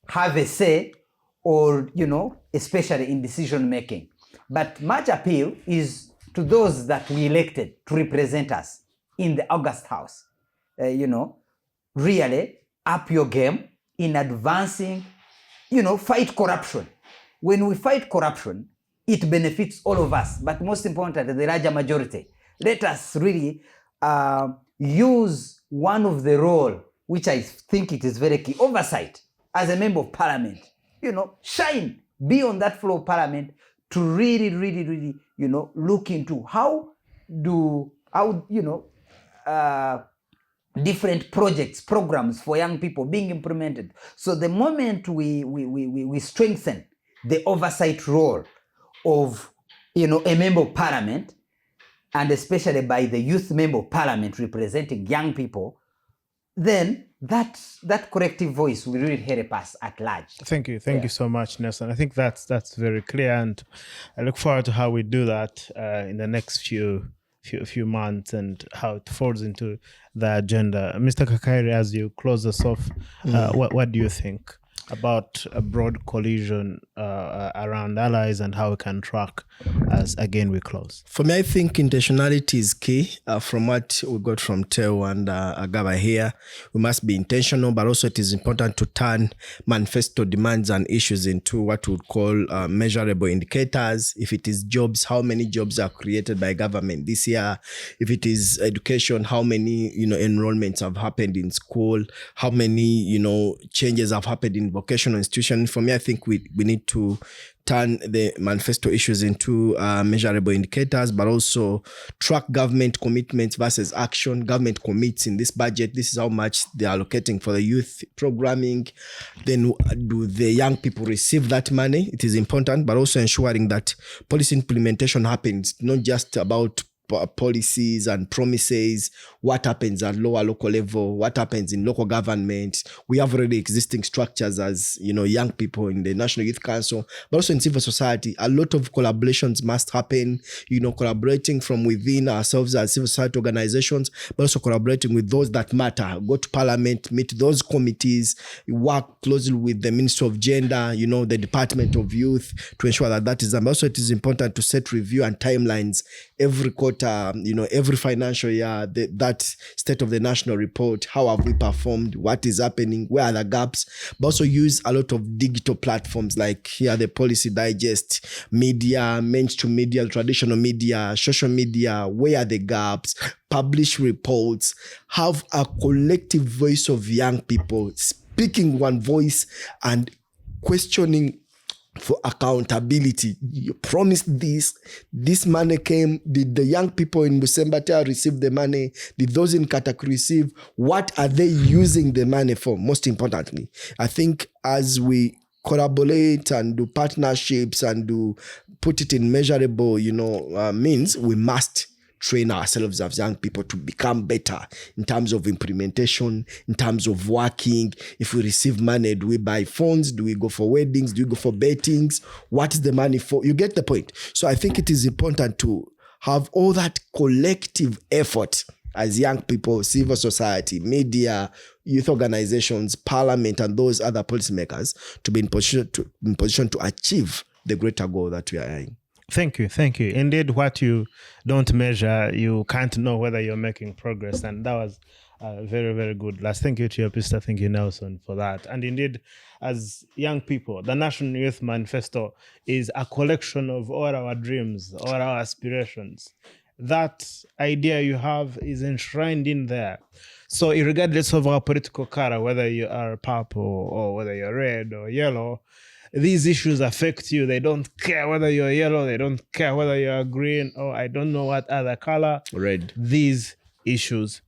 have a say, or especially in decision making. But much appeal is to those that we elected to represent us in the August House. Really up your game in advancing, fight corruption. When we fight corruption, it benefits all of us, but most importantly, the larger majority. Let us really use one of the role, which I think it is very key, oversight as a member of parliament. Shine, be on that floor of parliament to really, really, really, look into how different projects, programs for young people being implemented. So the moment we strengthen the oversight role of, a member of parliament, and especially by the youth member of parliament representing young people, then that corrective voice will really help us at large. Thank you so much, Nelson. I think that's very clear, and I look forward to how we do that in the next few months and how it falls into the agenda. Mr. Kakaire, as you close us off, what do you think about a broad coalition around allies and how we can track as, again, we close? For me, I think intentionality is key. From what we got from Teo and Agaba here, we must be intentional, but also it is important to turn manifesto demands and issues into what we would call measurable indicators. If it is jobs, how many jobs are created by government this year? If it is education, how many enrollments have happened in school? How many changes have happened in vocational institution? For me, I think we need to turn the manifesto issues into measurable indicators, but also track government commitments versus action. Government commits in this budget, this is how much they are allocating for the youth programming. Then do the young people receive that money? It is important, but also ensuring that policy implementation happens, not just about policies and promises, what happens at lower local level, what happens in local government. We have already existing structures as young people in the National Youth Council, but also in civil society. A lot of collaborations must happen, collaborating from within ourselves as civil society organizations, but also collaborating with those that matter. Go to parliament, meet those committees, work closely with the Ministry of Gender, the Department of Youth, to ensure that is done. Also, it is important to set review and timelines every quarter, every financial year, that state of the national report. How have we performed? What is happening? Where are the gaps? But also use a lot of digital platforms like here, the Policy Digest, media, mainstream media, traditional media, social media. Where are the gaps? Publish reports. Have a collective voice of young people speaking one voice and questioning for accountability. You promised this money came. Did the young people in Busembata receive the money? Did those in Katak receive? What are they using the money for? Most importantly, I think as we collaborate and do partnerships and do put it in measurable, means, we must train ourselves as young people to become better in terms of implementation, in terms of working. If we receive money, do we buy phones? Do we go for weddings? Do we go for bettings? What is the money for? You get the point. So I think it is important to have all that collective effort as young people, civil society, media, youth organizations, parliament, and those other policymakers to be in position to achieve the greater goal that we are eyeing. Thank you. Indeed, what you don't measure, you can't know whether you're making progress. And that was very, very good. Last, thank you to your Pista. Thank you, Nelson, for that. And indeed, as young people, the National Youth Manifesto is a collection of all our dreams, all our aspirations. That idea you have is enshrined in there. So regardless of our political color, whether you are purple or whether you're red or yellow, these issues affect you. They don't care whether you're yellow. They don't care whether you're green or I don't know what other color. Red. These issues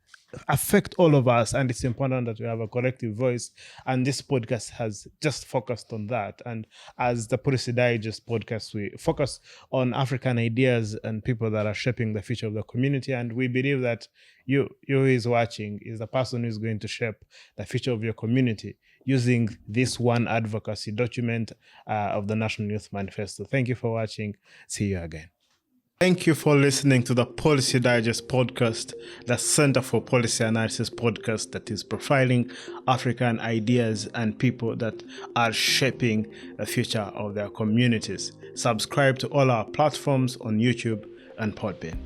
affect all of us, and it's important that we have a collective voice. And this podcast has just focused on that. And as the Policy Digest podcast, we focus on African ideas and people that are shaping the future of the community. And we believe that you who is watching is the person who is going to shape the future of your community using this one advocacy document of the National Youth Manifesto. Thank you for watching. See you again. Thank you for listening to the Policy Digest podcast, the Center for Policy Analysis podcast that is profiling African ideas and people that are shaping the future of their communities. Subscribe to all our platforms on YouTube and Podbean.